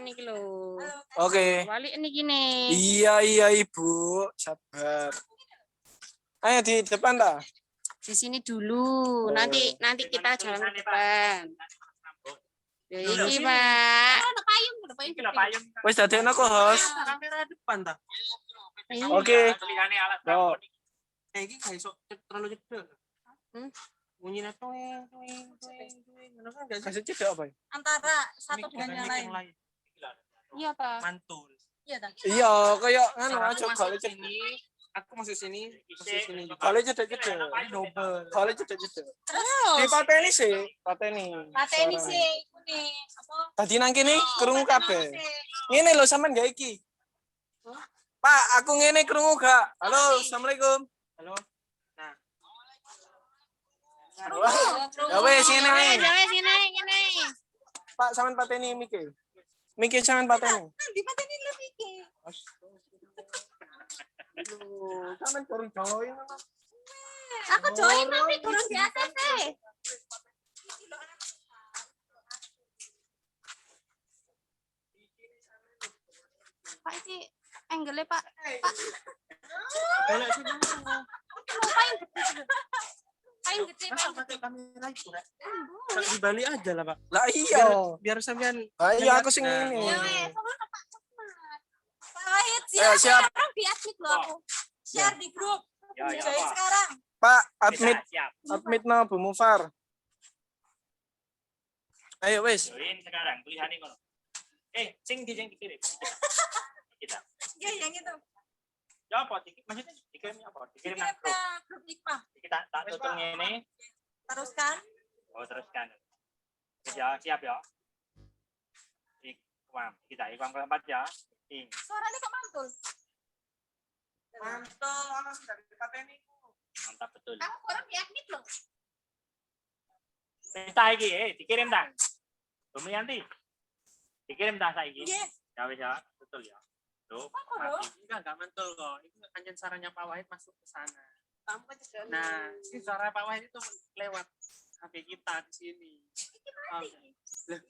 Niki lho. Oke. Balik nih gini. Iya Ibu, sabar. Ayo di depan dah. Di sini dulu. Nanti kita jalan ke depan. Ya iki, Pak. Payung. Wis dadekno kok, Hos. Kamera depan ta. Oke. Tulisannya alat Yo. Iki gak iso terlalu cedek. Bunyinya tuing. Ngono kan gak Kasih cedek apa ya? Antara satu dengan yang lain. Iya, Pak. Mantul. Iya, tak? Iya, kayak anu Aku aja masuk kali cedek. sini. Aku masuk sini. Kali cedek. Double. Kali cedek. Terus Di pateni sih, pateni. pateni sih iku nih. Apa? Tadi nang kene krungu kabeh. Ngene lho sampean gak iki. Pak, aku ngene krungu gak? Halo, Assalamualaikum. Halo. Nah. Ya wes ngene ae. Ya wes gini. Pak, sampean pateni miki. Miki sampean pateni. Di pateni lu iki. Sampean baru join. Aku join tapi kurang biasa sih. Pak iki angle Pak. Pak. Boleh sih. Paling gede. Paling gede. Masa pakai kamera itu, Rek? Tak di Bali aja lah, Pak. Lah iya. Biar sampean Iya aku sing ngene. Ya wes, pokoknya Pak cepat. Pak Wahid Ayo, siap. sekarang di admit loh aku. Share di grup. Ya, Join sekarang. Pak, admit siap. no Bu Mufar. Ayo wes. Join sekarang, tulisannya ngono. Sing dikirim. Kita. Ya yang itu. Ya apa? Maksudnya dikirimnya apa? Dikirim nang Kirim ke grup Nikmah. Kita tak tutup ngene. Teruskan. Oh, teruskan. Ya, siap ya. Ikwam keempat ya. Suaranya kok mantul? Mantul, ana sing dari pateni. Mantap betul. Kamu kurang di admit loh. Minta iki, dikirim tak? Bumiyanti. Dikirim tak saiki? Yes. Ya wis ya, betul ya. Tuh, Apa loh? enggak mantul kok. Itu anjen sarannya Pak Wahid masuk ke sana. Kamu kan juga. Nah, si suara Pak Wahid itu lewat HP kita di sini.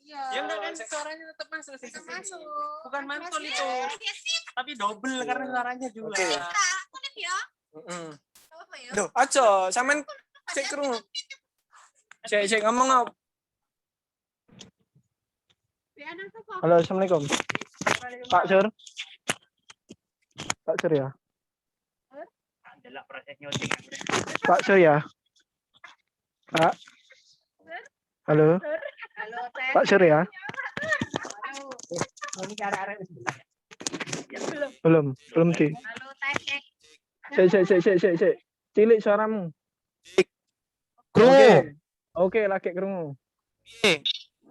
Iya. Ya enggak kan suaranya tetap masuk sih. Masuk. Bukan mantul itu. Tapi double karena suaranya juga. Oke. Kulit ya. Heeh. Apa ya? Duh, aja sampean cek krungu. Cek ngomong apa? Halo, Assalamualaikum. Pak Sur. Pak Sur ya. Adalah proses nyuting. Pak Sur ya. Pak. Halo. Halo, Teh. Pak Sur ya. Belum di. Halo, Teh. Cek. Cilik suaramu. Krungu. Oke, lagi krungu.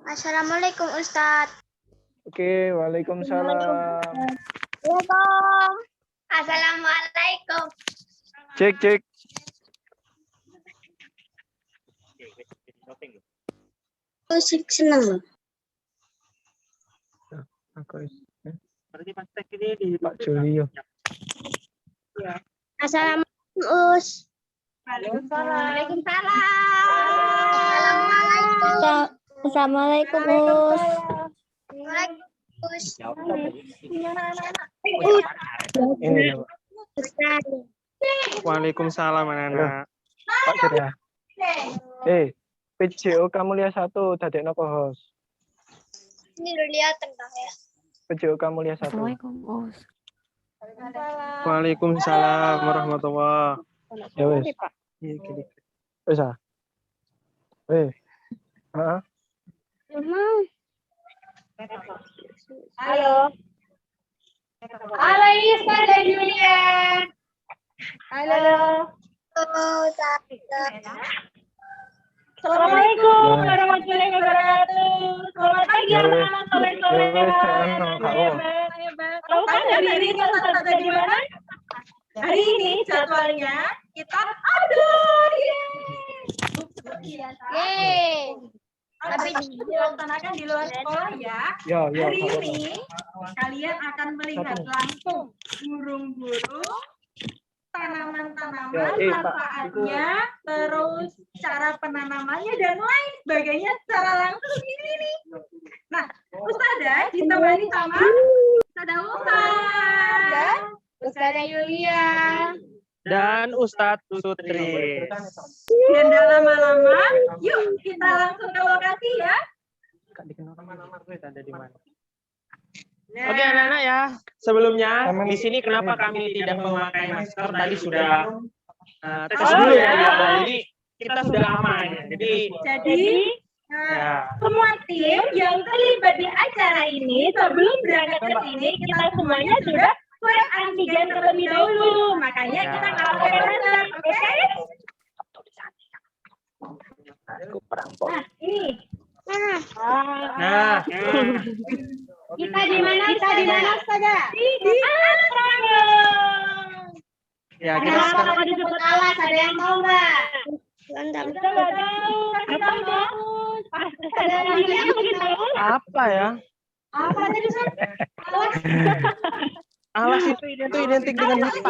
Assalamualaikum Ustadz. Oke, waalaikumsalam. Assalamualaikum. Cek. Musik senang loh. Aku Berarti pas tek ini di Pak Julio. Assalamualaikum Us. Waalaikumsalam. Assalamualaikum Us. Ini ya, Pak. Ustadz. Waalaikumsalam anak-anak. Pak Sur ya. PJO kamu lihat 1 dadekno co-host. Ini lu lihat tentang ya. PJO kamu lihat 1. Waalaikumsalam warahmatullahi. Ya wes. Wes ah. Heeh. Halo. Halo Ustadz dan Julian. Halo. Assalamualaikum warahmatullahi wabarakatuh. Selamat pagi anak-anak, selamat sore. Tahu kan hari ini kita di mana? Hari ini jadwalnya kita aduh. Yeay. Tapi dilaksanakan di luar sekolah ya. Hari ini kalian akan melihat langsung burung-burung, tanaman-tanaman, manfaatnya, terus cara penanamannya dan lain sebagainya secara langsung ini nih. Nah, Ustazah ditemani sama Ustazah Ulfa dan Ustazah Yulia. Dan Ustadz Sutri. dan tak lama-lama, yuk kita langsung ke lokasi ya. Ada di mana? Oke anak-anak ya, sebelumnya di sini kenapa kami tidak memakai masker tadi sudah tes dulu ya. Jadi kita sudah aman. Jadi ya. Semua tim yang terlibat di acara ini sebelum berangkat ke sini kita semuanya sudah swab antigen terlebih dahulu. Makanya kita nggak pakai masker, oke? Nah, ini. Nah, Kita di mana? Ustazah? Di alas Prambon. ya kita Kenapa sekarang kok disebut alas? Ada yang tahu nggak? Kita nggak tahu, kasih tahu. Ada yang tahu? apa ya? Apa tadi Ustaz? Alas. Alas itu identik dengan apa?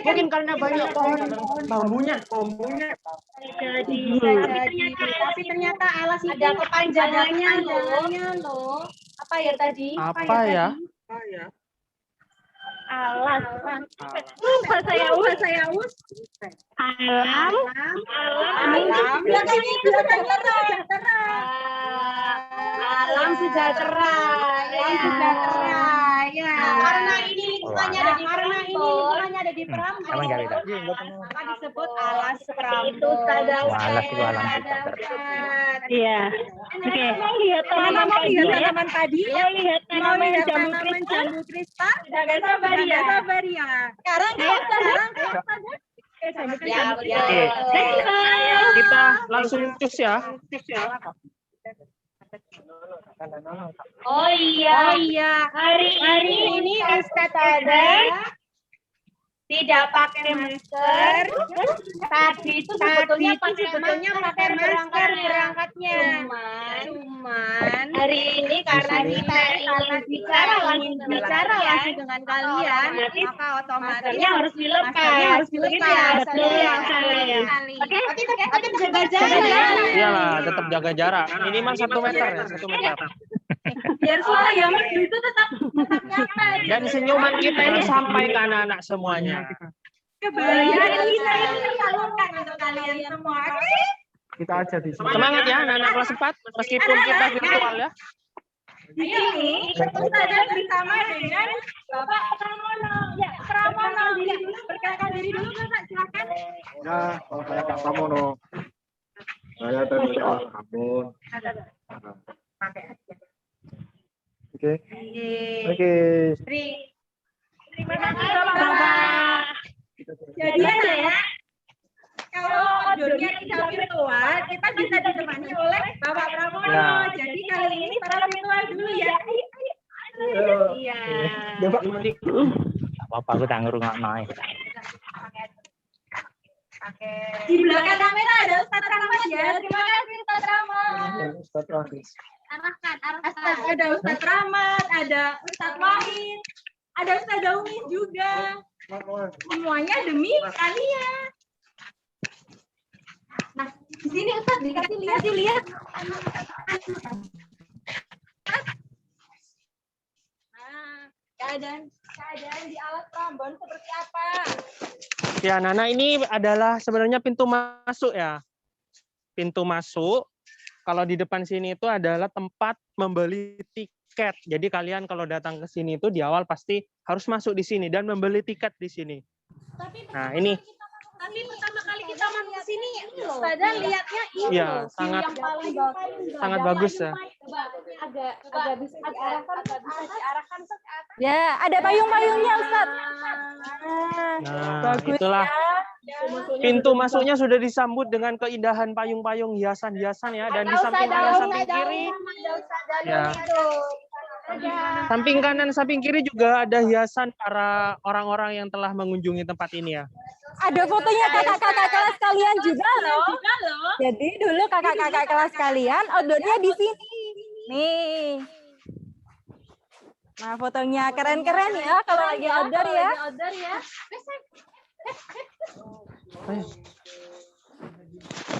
Mungkin karena banyak pohon bambunya. Jadi, tapi ternyata alas itu Ada kepanjangannya loh. Apa ya tadi? Apa ya? alas. Bahasa Yaus. Alam. Belakangnya itu sejahtera. Alam sejahtera. Ya. Karena ini lingkungannya ada di Prambon. Maka disebut alas Prambon. Itu sadar. Alas itu alam sejahtera. Iya. Oke. Mau lihat tanaman tadi? Mau lihat tanaman jambu kristal? Jangan sabar ya. Sekarang Ya, Oke. Kita langsung cus ya. Oh iya. Hari ini Ustazah tidak pakai masker. Tadi itu sebetulnya pakai masker berangkatnya. Cuman hari ini karena kita ingin bicara langsung dengan kalian, maka otomatis harus dilepas. Betul sekali. Oke, jaga jarak. Iyalah, tetap jaga jarak. Minimal 1 meter ya, 1 meter. biar suara yang itu tetap nyata. Dan senyuman kita ini sampai ke anak-anak semuanya. Kebahagiaan kita ini tersalurkan untuk kalian semua. Oke? Kita aja di sini. Semangat ya anak-anak kelas 4 meskipun kita virtual ya. Di sini Ustazah bersama dengan Bapak Pramono. Ya, Pramono diri dulu, perkenalkan diri dulu Bapak, silakan. Ya, saya Kak Pramono. Saya dari Prambon. Oke. Terima kasih Bapak. Jadi ya, kalau outdoornya tidak virtual, kita bisa ditemani oleh Bapak Pramono. Ya. Jadi kali ini para virtual dulu ya. Iya. Apa aku tak ngrungokno. Di belakang kamera ada Ustadz Rahmat ya. Terima kasih Ustadz Rahmat. Ada Ustadz Rahmat, ada Ustadz Wahid, ada Ustadz Daumis juga. Semuanya demi kalian. Nah, di sini Ustadz dikasih lihat. Nah, keadaan di alas Prambon seperti apa? Ya, Nana, ini adalah sebenarnya pintu masuk ya. Pintu masuk. Kalau di depan sini itu adalah tempat membeli tiket. Jadi kalian kalau datang ke sini itu di awal pasti harus masuk di sini dan membeli tiket di sini. Nah, ini. Tapi pertama kali kita masuk ke sini, Ustazah lihatnya ini Iya, loh, view sangat yang paling bagus. sangat bagus ya. Agak bisa diarahkan ke atas. Ya, ada payung-payungnya Ustaz. Nah, itulah pintu masuknya sudah disambut dengan keindahan payung-payung hiasan-hiasan ya, dan di samping kanan samping kiri ya. Samping kanan samping kiri juga ada hiasan para orang-orang yang telah mengunjungi tempat ini ya. Ada fotonya kakak-kakak kelas kalian juga loh. Jadi dulu kakak-kakak kelas kalian outdoornya di sini. Nih. Nah, fotonya keren-keren ya kalau lagi outdoor ya.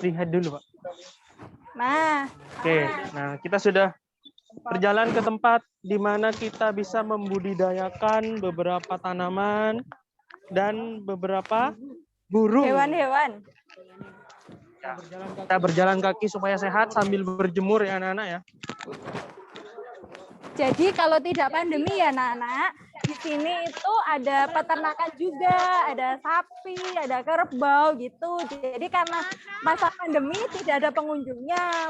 Lihat dulu, Pak. Nah, Oke, nah kita sudah berjalan ke tempat di mana kita bisa membudidayakan beberapa tanaman dan beberapa burung. Hewan-hewan. Kita berjalan kaki supaya sehat sambil berjemur ya anak-anak ya. Jadi kalau tidak pandemi ya anak-anak, di sini itu ada peternakan juga, ada sapi, ada kerbau gitu. Jadi karena masa pandemi tidak ada pengunjungnya,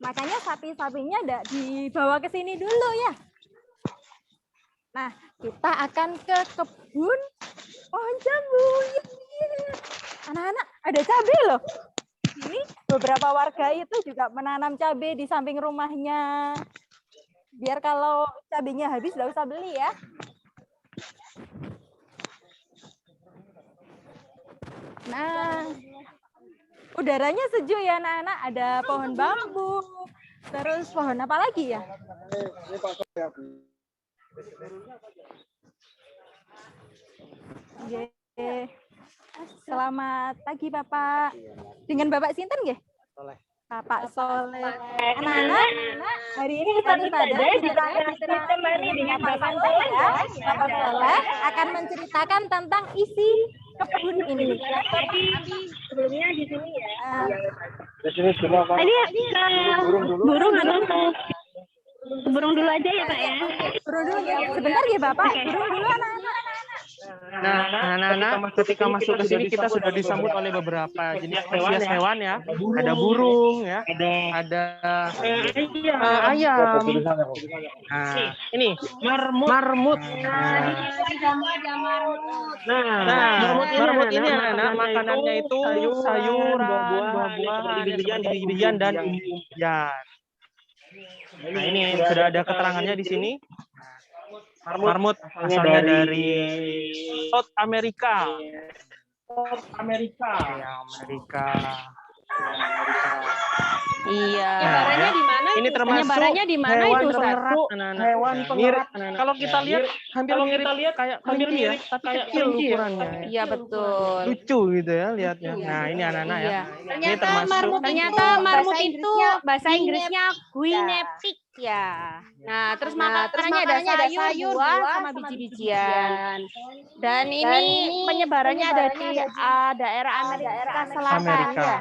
makanya sapi-sapinya tidak dibawa ke sini dulu ya. Nah, kita akan ke kebun pohon jambu. Anak-anak, ada cabai loh. Ini beberapa warga itu juga menanam cabai di samping rumahnya. Biar kalau cabenya habis nggak usah beli ya. Nah, udaranya sejuk ya anak-anak. Ada pohon bambu. Terus pohon apa lagi ya? Oke. Selamat pagi Bapak. Dengan Bapak Sinten nggih? Bapak Soleh. Anak-anak, hari ini kita berada di ditemani dengan Bapak Soleh ya. Bapak Soleh akan menceritakan tentang isi kebun ini. Tapi sebelumnya di sini ya. Burung dulu aja ya Pak ya. Burung dulu ya. Sebentar ya Bapak. Burung dulu anak-anak. Nah, anak-anak ketika masuk ke sini kita sudah disambut oleh beberapa jenis spesies hewan ya. Ada burung ya, ada ayam. Nah, ini marmut. Marmut ini anak-anak makanannya itu sayuran, buah-buahan, biji-bijian dan umbi-umbian. Nah, ini sudah ada keterangannya di sini. Marmut asalnya dari South America. Iya. Penyebarannya di mana? Ini termasuk Penyebarannya di mana hewan itu, Ustaz? pengerat, anak-anak. Hewan pengerat. Kalau kita lihat hampir mirip kayak kelinci ya, tapi kecil ukurannya. Iya betul. Lucu gitu ya lihatnya. Nah, ini anak-anak ya. Iya. Ini termasuk Ternyata marmut itu bahasa Inggrisnya guinea-pig ya. Nah, terus makanannya ada sayur, buah, sama biji-bijian. Dan ini penyebarannya ada di daerah Amerika Selatan ya.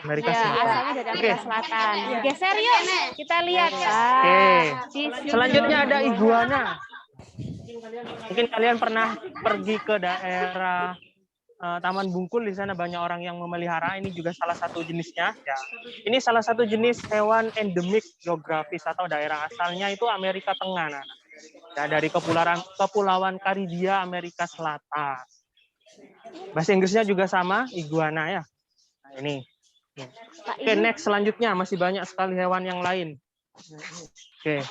Amerika Ya, Selatan. asalnya dari Amerika Selatan. Geser yuk, kita lihat. Oke. Selanjutnya ada iguana. Mungkin kalian pernah pergi ke daerah Taman Bungkul, di sana banyak orang yang memelihara. Ini juga salah satu jenisnya. Ya. Ini salah satu jenis hewan endemik geografis atau daerah asalnya itu Amerika Tengah. Nah. Ya, dari Kepulauan Karibia, Amerika Selatan. Bahasa Inggrisnya juga sama, iguana ya. Nah, ini. Oke, next selanjutnya masih banyak sekali hewan yang lain. Oke.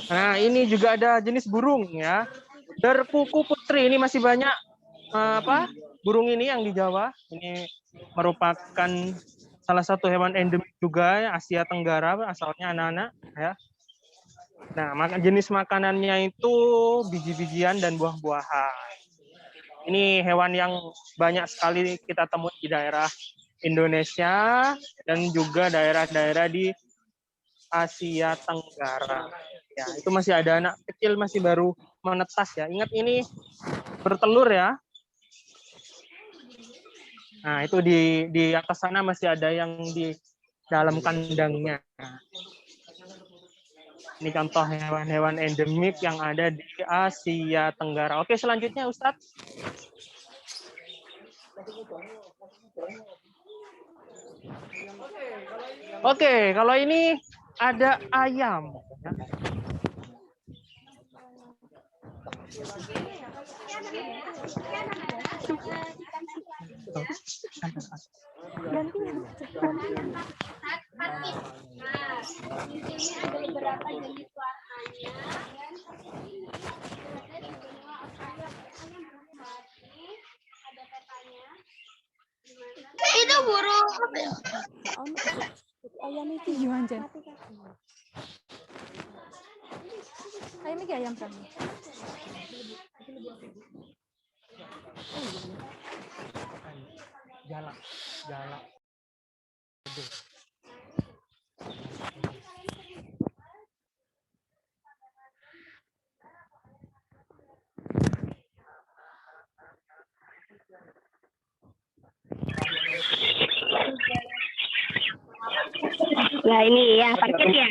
Nah, ini juga ada jenis burung ya. Derkuku putri, ini masih banyak burung ini yang di Jawa. Ini merupakan salah satu hewan endemik juga ya, Asia Tenggara, asalnya anak-anak ya. Nah, jenis makanannya itu biji-bijian dan buah-buahan. Ini hewan yang banyak sekali kita temui di daerah Indonesia dan juga daerah-daerah di Asia Tenggara. Ya, itu masih ada anak kecil masih baru menetas ya. Ingat ini bertelur ya. Nah, itu di atas sana masih ada yang di dalam kandangnya. Ini contoh hewan-hewan endemik yang ada di Asia Tenggara. Oke, selanjutnya Ustadz. Oke, kalau ini ada ayam. Itu burung. Ayam itu gimana, Jen? Ayam ini ayam kan? Jalak. Nah ini yang parkir ya.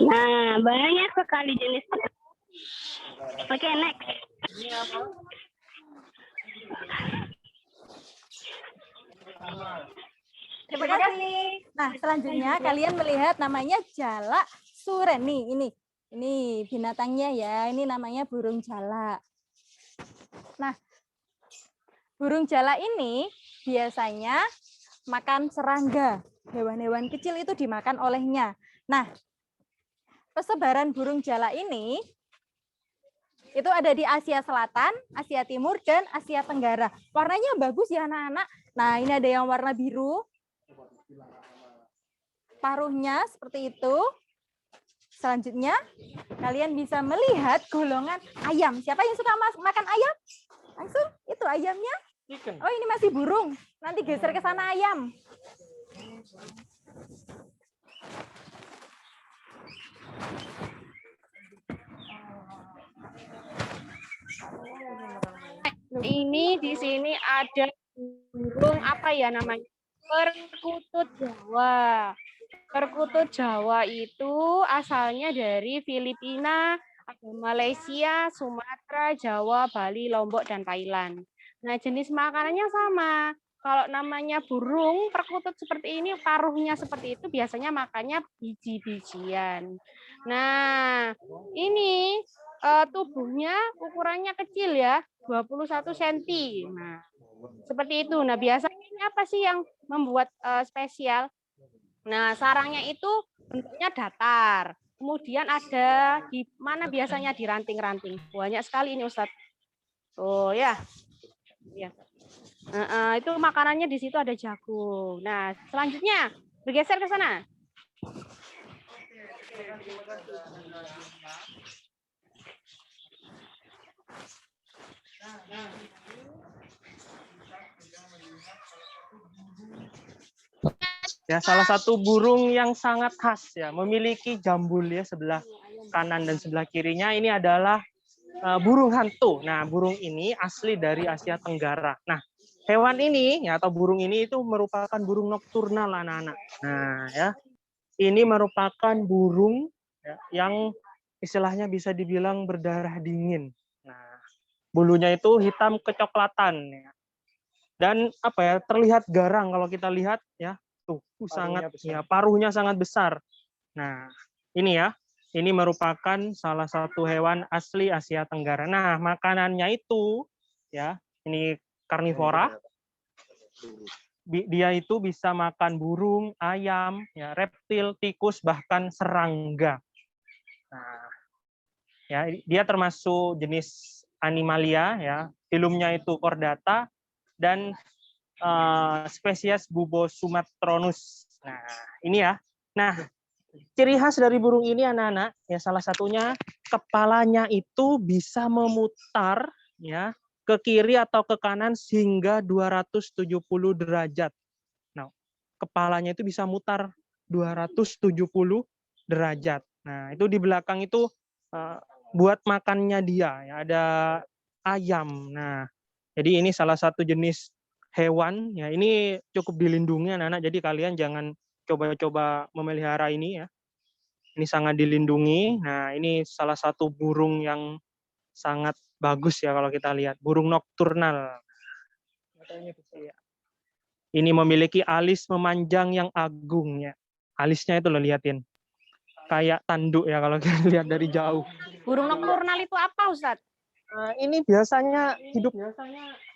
Nah banyak sekali jenis. Oke, next. Terima kasih. Nah, selanjutnya kalian melihat namanya jalak suren nih. Ini binatangnya ya. Ini namanya burung jalak. Nah, burung jalak ini biasanya makan serangga. Hewan-hewan kecil itu dimakan olehnya. Nah, persebaran burung jalak ini itu ada di Asia Selatan, Asia Timur, dan Asia Tenggara. Warnanya bagus ya anak-anak. Nah, ini ada yang warna biru. Paruhnya seperti itu. Selanjutnya, kalian bisa melihat golongan ayam. Siapa yang suka makan ayam? Langsung, itu ayamnya. Oh, ini masih burung. Nanti geser ke sana ayam. Ini di sini ada burung apa ya namanya? Perkutut Jawa. Perkutut Jawa itu asalnya dari Filipina, ada Malaysia, Sumatera, Jawa, Bali, Lombok, dan Thailand. Nah, jenis makanannya sama. Kalau namanya burung perkutut seperti ini, paruhnya seperti itu, biasanya makannya biji-bijian. Nah, ini tubuhnya ukurannya kecil ya, 21 cm. Nah, seperti itu. Nah, biasanya ini apa sih yang membuat spesial? Nah, sarangnya itu bentuknya datar. Kemudian ada di mana biasanya di ranting-ranting. Banyak sekali ini Ustadz. Oh ya. Ya. Itu makanannya di situ ada jagung. Nah, selanjutnya bergeser ke sana. Ya, salah satu burung yang sangat khas ya, memiliki jambul ya sebelah kanan dan sebelah kirinya. Ini adalah burung hantu. Nah, burung ini asli dari Asia Tenggara. Nah, hewan ini ya atau burung ini itu merupakan burung nokturnal anak-anak. Nah, ya. Ini merupakan burung ya, yang istilahnya bisa dibilang berdarah dingin. Nah, bulunya itu hitam kecoklatan ya. Dan apa ya, terlihat garang kalau kita lihat ya. Tuh, sangat ya, paruhnya sangat besar. Nah, ini ya. Ini merupakan salah satu hewan asli Asia Tenggara. Nah, makanannya itu ya, ini karnivora. Dia itu bisa makan burung, ayam, ya, reptil, tikus, bahkan serangga. Nah, ya, dia termasuk jenis animalia ya. Filumnya itu chordata dan spesies Bubosumatronus. Nah, ini ya. Nah, ciri khas dari burung ini anak-anak ya salah satunya kepalanya itu bisa memutar ya ke kiri atau ke kanan hingga 270 derajat. Nah, kepalanya itu bisa mutar 270 derajat. Nah, itu di belakang itu buat makannya dia ya, ada ayam. Nah, jadi ini salah satu jenis hewan ya, ini cukup dilindungi anak-anak, jadi kalian jangan coba-coba memelihara ini ya. Ini sangat dilindungi. Nah, ini salah satu burung yang sangat bagus ya kalau kita lihat, burung nokturnal. Ini memiliki alis memanjang yang agung ya. Alisnya itu lo liatin. Kayak tanduk ya kalau kita lihat dari jauh. Burung nokturnal itu apa, Ustadz? Ini biasanya hidup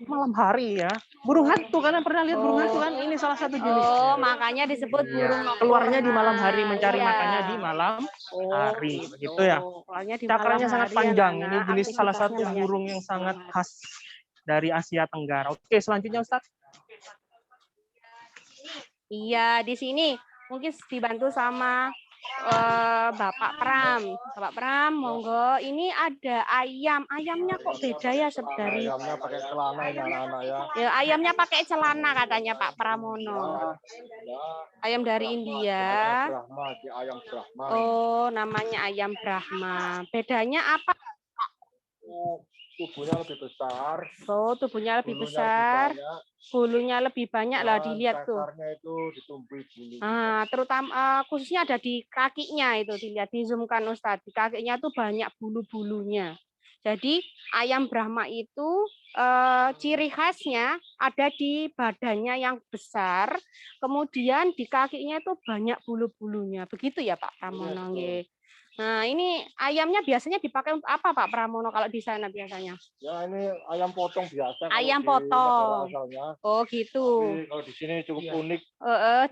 malam hari ya. Burung hantu, kalian pernah lihat burung hantu kan? Ini salah satu jenis. Oh, makanya disebut burung nokturnal. Keluarnya di malam hari, mencari makannya di malam hari. Begitu ya. Cakranya sangat panjang. Ini jenis salah satu burung yang sangat khas dari Asia Tenggara. Oke, selanjutnya Ustadz. Iya, di sini mungkin dibantu sama Bapak Pram. Bapak Pram, monggo. Ini ada ayam. Ayamnya kok beda ya dari Ayamnya pakai celana ini anak-anak ya. Ya, ayamnya pakai celana katanya Pak Pramono. Ayam dari India. Ayam Brahma, Oh, namanya ayam Brahma. Bedanya apa? tubuhnya lebih besar. Oh, tubuhnya lebih bulunya besar, lebih banyak, bulunya lebih banyak lah dan dilihat tuh. cakarnya itu ditumbuhi bulu. Nah, terutama khususnya ada di kakinya itu dilihat, di zoomkan Ustadz. Di kakinya tuh banyak bulu-bulunya. Jadi ayam Brahma itu ciri khasnya ada di badannya yang besar, kemudian di kakinya itu banyak bulu-bulunya. Begitu ya Pak Pramono? Nggih. Nah, ini ayamnya biasanya dipakai untuk apa Pak Pramono kalau di sana biasanya? Ya ini ayam potong biasa. Ayam kalau di negara potong. asalnya. Oh gitu. Tapi kalau di sini cukup unik.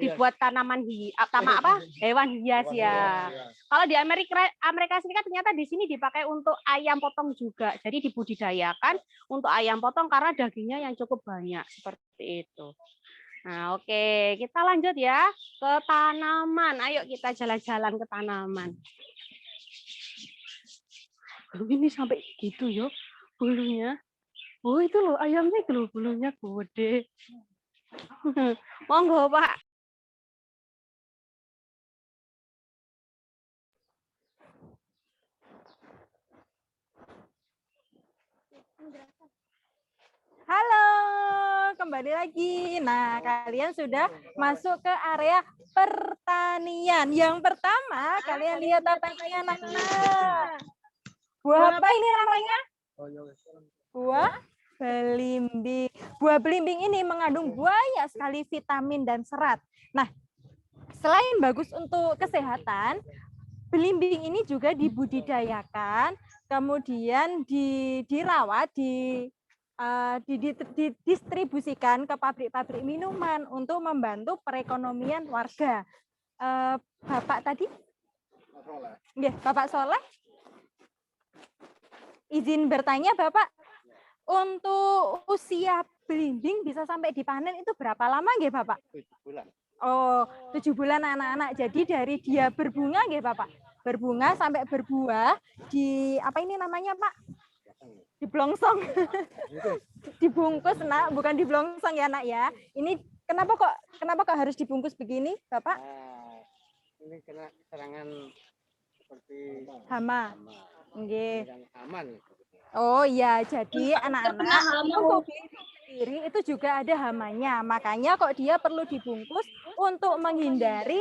Dibuat tanaman apa? Hewan hias ya. Kalau di Amerika Serikat ternyata di sini dipakai untuk ayam potong juga. Jadi dibudidayakan untuk ayam potong karena dagingnya yang cukup banyak seperti itu. Nah, oke, kita lanjut ya ke tanaman. Ayo kita jalan-jalan ke tanaman. Ini sampai gitu yo bulunya. Oh itu loh ayamnya itu loh bulunya gede. Monggo Pak. Halo, kembali lagi. Nah, kalian sudah masuk ke area pertanian. Yang pertama, kalian lihat apa ini anak-anak? Buah apa ini namanya? Buah belimbing. Buah belimbing ini mengandung banyak sekali vitamin dan serat. Nah, selain bagus untuk kesehatan, belimbing ini juga dibudidayakan, kemudian dirawat, didistribusikan ke pabrik-pabrik minuman untuk membantu perekonomian warga. Bapak tadi? Nggih, Bapak Soleh? Izin bertanya Bapak, untuk usia belimbing bisa sampai dipanen itu berapa lama nggih Bapak? 7 bulan. Oh, 7 bulan anak-anak. Jadi dari dia berbunga nggih Bapak? Berbunga sampai berbuah di apa ini namanya Pak? Diblongsong. Dibungkus Nak, bukan diblongsong ya Nak ya. Ini kenapa kok harus dibungkus begini Bapak? Ini kena serangan seperti hama. Nggih. Aman. Oh iya, jadi anak-anak untuk sendiri itu juga ada hamanya. Makanya kok dia perlu dibungkus untuk menghindari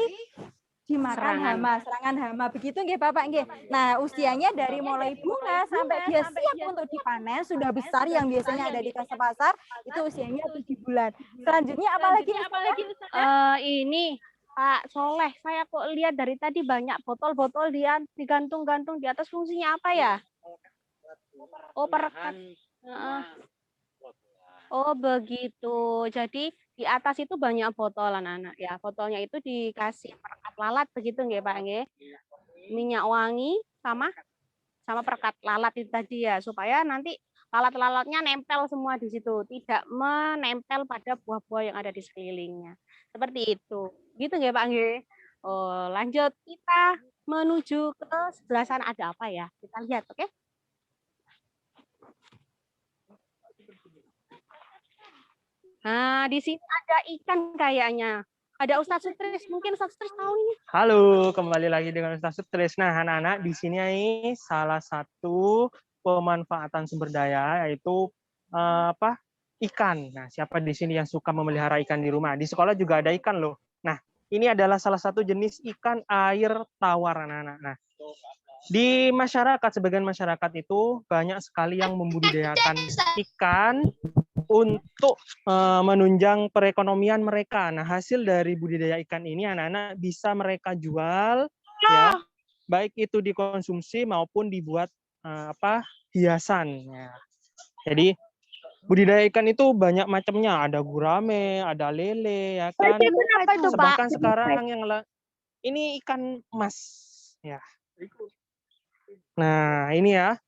dimakan hama, serangan hama. Begitu nggih Bapak nggih. Nah, usianya dari mulai bunga sampai dia siap untuk dipanen sudah besar yang biasanya ada di pasar itu usianya 7 bulan. Selanjutnya apalagi Ini Pak Soleh, saya kok lihat dari tadi banyak botol-botol digantung-gantung di atas, fungsinya apa ya? Oh, perekat. Oh, begitu. Jadi di atas itu banyak botol anak-anak ya. Botolnya itu dikasih perekat lalat begitu nggih Pak nggih? Minyak wangi sama perekat lalat itu tadi ya, supaya nanti lalat-lalatnya nempel semua di situ, tidak menempel pada buah-buah yang ada di sekelilingnya. Seperti itu. Gitu nggih Pak nggih? Oh, lanjut kita menuju ke sebelah sana ada apa ya? Kita lihat, oke? Nah, di sini ada ikan kayaknya. Ada Ustadz Sutris, mungkin Ustadz Sutris tahu ini. Halo, kembali lagi dengan Ustadz Sutris. Nah, anak-anak, di sini ini salah satu pemanfaatan sumber daya yaitu ikan. Nah, siapa di sini yang suka memelihara ikan di rumah? Di sekolah juga ada ikan loh. Nah, ini adalah salah satu jenis ikan air tawar anak-anak. Nah, di masyarakat, sebagian masyarakat itu banyak sekali yang membudidayakan ikan untuk menunjang perekonomian mereka. Nah, hasil dari budidaya ikan ini anak-anak bisa mereka jual ya, baik itu dikonsumsi maupun dibuat hiasan. Ya. Jadi budidaya ikan itu banyak macamnya, ada gurame, ada lele, ya kan. Apa itu, Pak? Bahkan sekarang yang ini ikan emas, ya. Nah, ini ya.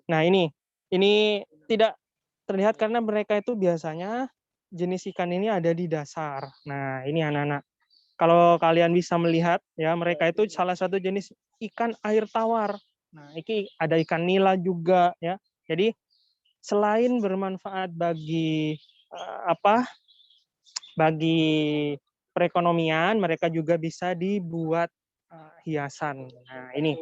Nah, ini tidak terlihat karena mereka itu biasanya jenis ikan ini ada di dasar. Nah, ini anak-anak. Kalau kalian bisa melihat ya, mereka itu salah satu jenis ikan air tawar. Nah, ini ada ikan nila juga ya. Jadi selain bermanfaat bagi bagi perekonomian, mereka juga bisa dibuat hiasan. Nah, ini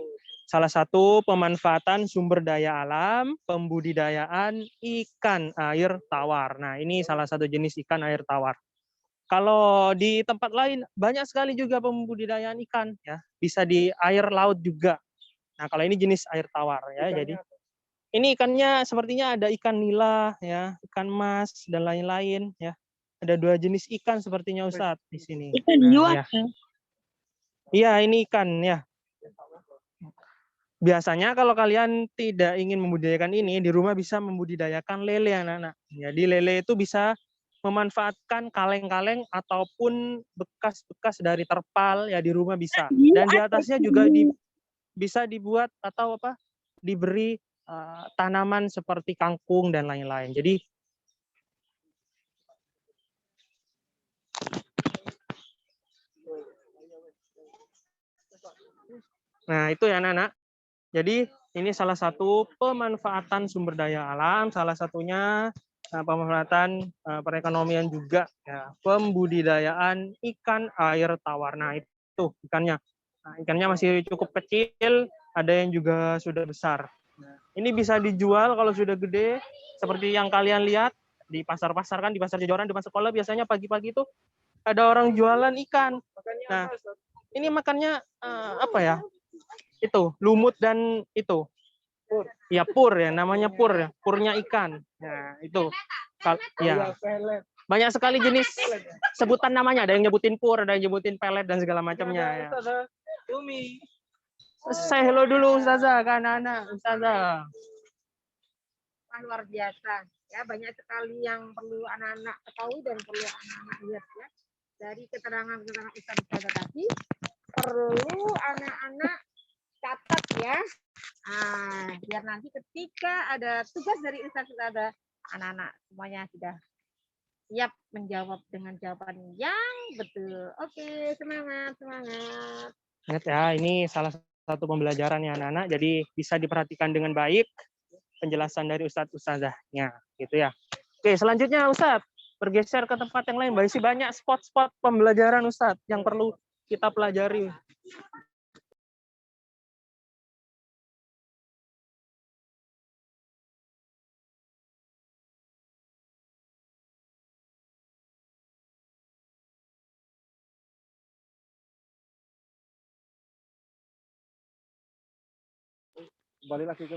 salah satu pemanfaatan sumber daya alam, pembudidayaan ikan air tawar. Nah, ini salah satu jenis ikan air tawar. Kalau di tempat lain banyak sekali juga pembudidayaan ikan ya, bisa di air laut juga. Nah, kalau ini jenis air tawar ya. Jadi ini ikannya sepertinya ada ikan nila ya, ikan mas dan lain-lain ya. Ada 2 jenis ikan sepertinya Ustadz di sini. Ikan Nah, hias. ya. Iya, ini ikan ya. Biasanya kalau kalian tidak ingin membudidayakan ini, di rumah bisa membudidayakan lele anak-anak. Jadi lele itu bisa memanfaatkan kaleng-kaleng ataupun bekas-bekas dari terpal ya di rumah bisa. Dan di atasnya juga bisa dibuat atau apa? Diberi tanaman seperti kangkung dan lain-lain. Jadi nah, itu ya anak-anak. Jadi ini salah satu pemanfaatan sumber daya alam, salah satunya pemanfaatan perekonomian juga ya, pembudidayaan ikan air tawar. Nah, itu ikannya. Nah, ikannya masih cukup kecil, ada yang juga sudah besar. Nah, ini bisa dijual kalau sudah gede, seperti yang kalian lihat di pasar-pasar kan, di pasar jajaran, di pasar sekolah biasanya pagi-pagi itu ada orang jualan ikan. Nah, ini makannya apa ya? Itu lumut dan itu ya pur ya, namanya pur ya, purnya ikan. Nah, itu ya. Banyak sekali jenis sebutan namanya, ada yang nyebutin pur, ada yang nyebutin pelet dan segala macamnya ya. Saya hello dulu Ustazah kan anak Ustazah. Luar biasa ya, banyak sekali yang perlu anak-anak ketahui dan perlu anak-anak lihat ya. Dari keterangan-keterangan Ustaz tadi perlu anak-anak catat ya. Biar nanti ketika ada tugas dari Ustaz ada anak-anak semuanya sudah siap menjawab dengan jawaban yang betul. Oke, semangat. Ingat ya, ini salah satu pembelajaran ya anak-anak, jadi bisa diperhatikan dengan baik penjelasan dari Ustadz Ustazahnya gitu ya. Oke, selanjutnya Ustadz bergeser ke tempat yang lain, masih banyak spot-spot pembelajaran Ustadz yang perlu kita pelajari.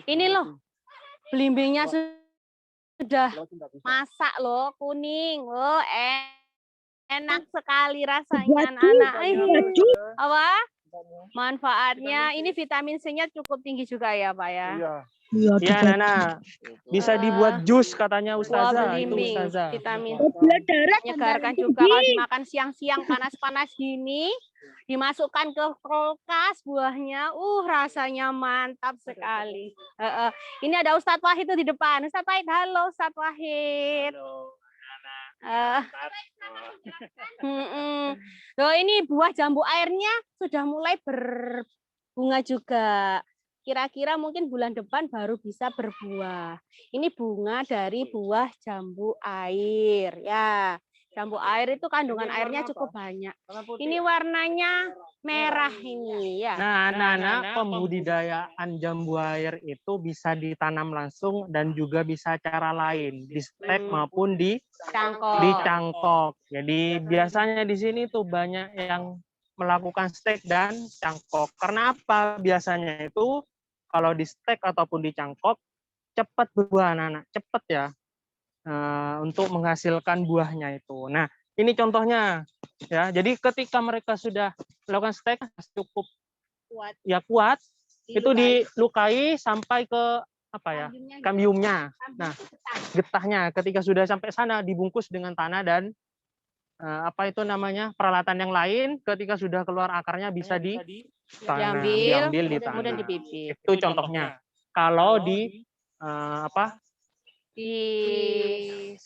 Ini loh, belimbingnya sudah masak loh, kuning loh, enak sekali rasanya anak-anak. Apa? Manfaatnya ini vitamin C-nya cukup tinggi juga ya Pak ya. Iya Nana, bisa dibuat jus katanya Ustazah. Itu Belimbing, Ustazah. vitamin. Menyegarkan juga kalau dimakan siang-siang panas-panas gini, dimasukkan ke kulkas buahnya, rasanya mantap sekali. Ini ada Ustadz Wahid tuh di depan. Ustadz Wahid, halo Ustadz Wahid. Loh, ini buah jambu airnya sudah mulai berbunga juga. Kira-kira mungkin bulan depan baru bisa berbuah. Ini bunga dari buah jambu air ya. Jambu air itu kandungan airnya cukup banyak. Ini warnanya merah ini ya. Nah, anak-anak, pembudidayaan jambu air itu bisa ditanam langsung dan juga bisa cara lain, di stek maupun di cangkok. Jadi biasanya di sini tuh banyak yang melakukan stek dan cangkok. Karena apa? Biasanya itu kalau di stek ataupun di cangkok cepat berbuah anak-anak, cepat ya. Untuk menghasilkan buahnya itu. Nah, ini contohnya ya. Jadi ketika mereka sudah melakukan stek cukup kuat, itu dilukai sampai ke apa ya? Kambiumnya. Nah, getahnya ketika sudah sampai sana dibungkus dengan tanah dan apa itu namanya? Peralatan yang lain, ketika sudah keluar akarnya bisa diambil di tanah. Kemudian dipipit. Itu contohnya. Kalau di di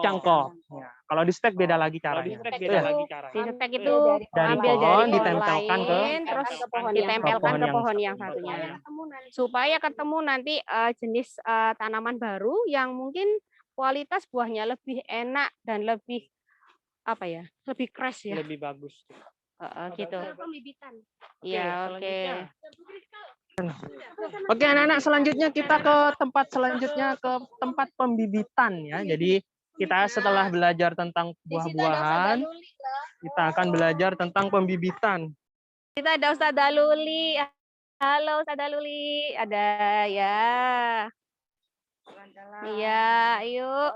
cangkok. Ya. Kalau di stek beda lagi caranya. Di stek itu dari ambil pohon dari ditempelkan ke terus ditempelkan ke pohon yang satunya. Supaya ketemu nanti jenis tanaman baru yang mungkin kualitas buahnya lebih enak dan lebih apa ya? Lebih fresh ya. Lebih bagus. Gitu. Pembibitan. Iya, oke. sana. Oke, anak-anak, selanjutnya kita ke tempat selanjutnya, ke tempat pembibitan ya. Jadi kita setelah belajar tentang buah-buahan, kita akan belajar tentang pembibitan. Kita ada Ustazah Luli. Halo Ustazah Luli. Ada ya. Iya, yuk.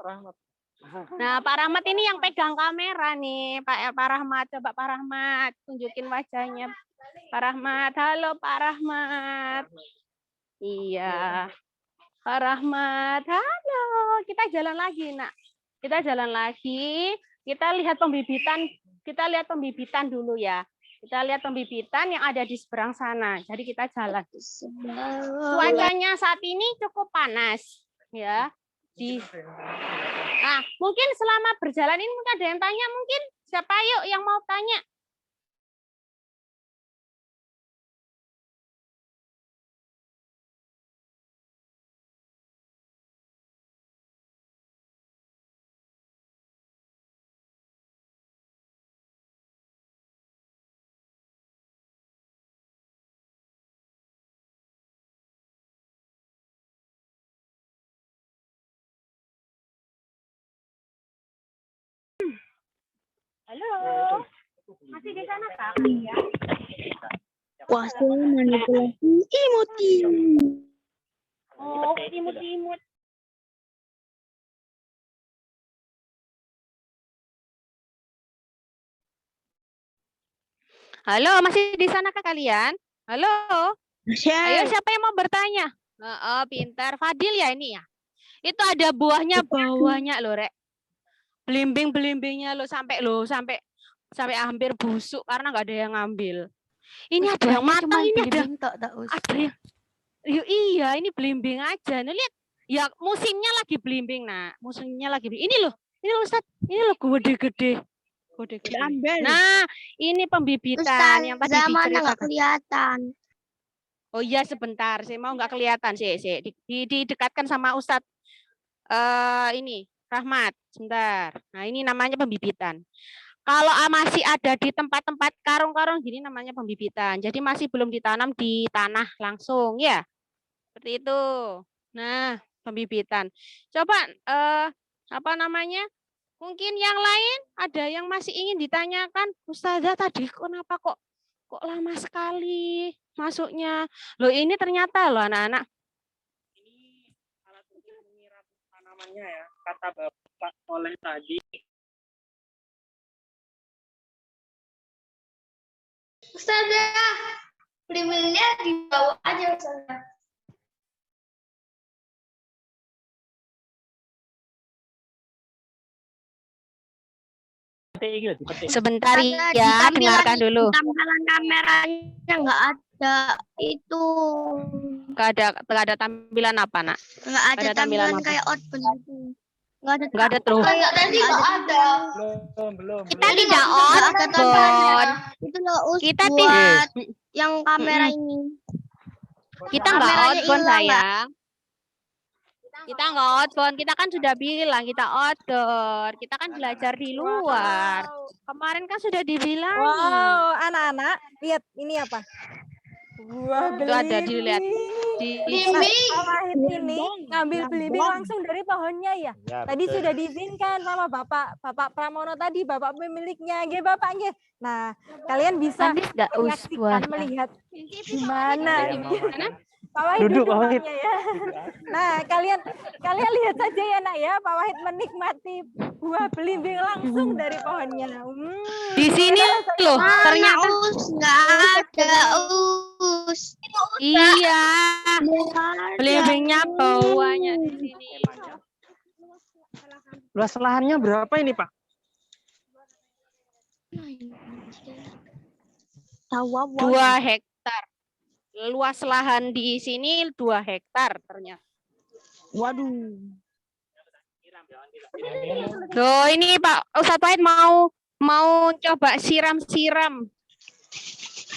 Nah, Pak Rahmat ini yang pegang kamera nih. Pak Rahmat, coba Pak Rahmat tunjukin wajahnya. Pak Rahmat, halo Pak Rahmat. Iya. Pak Rahmat, halo. Kita jalan lagi, Nak. Kita jalan lagi. Kita lihat pembibitan. Kita lihat pembibitan dulu ya. Kita lihat pembibitan yang ada di seberang sana. Jadi kita jalan. Cuacanya saat ini cukup panas, ya. Nah, mungkin selama berjalan ini mungkin ada yang tanya, mungkin siapa yuk yang mau tanya? Halo, masih di sana Kak? Ya. Kuasa manipulasi imut-imut. Oh, imut-imut. Halo, masih di sana Kak kalian? Halo. Ayo siapa yang mau bertanya? Oh, pintar. Fadil ya ini ya. Itu ada buahnya banyak loh, Rek. Belimbing-belimbingnya lo sampai hampir busuk karena nggak ada yang ngambil. Ini ada yang matang, ini ada yang iya, ini belimbing aja. Nah, lihat, ya musimnya lagi belimbing, nak. Musimnya lagi belimbing. Ini loh Ustaz, ini loh gede-gede. Nah, ini pembibitan Ustaz, yang tadi diceritakan. Kelihatan. Oh iya, sebentar, saya mau nggak kelihatan sih. Didekatkan sama Ustaz. Ini Rahmat, sebentar. Nah, ini namanya pembibitan. Kalau masih ada di tempat-tempat karung-karung gini namanya pembibitan. Jadi masih belum ditanam di tanah langsung ya. Seperti itu. Nah, pembibitan. Coba apa namanya? Mungkin yang lain ada yang masih ingin ditanyakan, Ustazah tadi kenapa kok lama sekali masuknya? Loh, ini ternyata loh anak-anak. Ini alat untuk menyiram tanamannya ya, kata Bapak Oleh tadi. Ustazah, belimbingnya dibawa aja Ustazah. Sebentar ya, dengarkan dulu. Tampilan kameranya nggak ada itu. Nggak ada tampilan apa, Nak? Nggak ada tampilan kayak outbound gitu. Nggak ada tuh. Tadi nggak ada. Belum. Kita tidak outbound. Itu loh Kita buat yang kamera ini. Kita nggak outbound, sayang. Kita nggak outbound, kita kan sudah bilang kita outdoor, kita kan belajar di luar. Kemarin kan sudah dibilang. Wow, anak-anak, lihat ini apa? Buah Itu ada dilihat. Pak Wahid ini ngambil belimbing langsung dari pohonnya ya. Tadi sudah diizinkan sama Bapak Pramono tadi, Bapak pemiliknya, nggih Bapak nggih. Nah, kalian bisa menyaksikan, melihat gimana ini. Pak Wahid duduk ya. Nah, kalian lihat saja ya Nak ya, Pak Wahid menikmati buah belimbing langsung dari pohonnya. Di sini loh, ternyata nggak ada Iya. Belimbingnya bawahnya di sini. Luas lahannya berapa ini, Pak? 2 hektar. Luas lahan di sini 2 hektar ternyata. Waduh. Loh, ini Pak Ustadz Wahid mau coba siram-siram.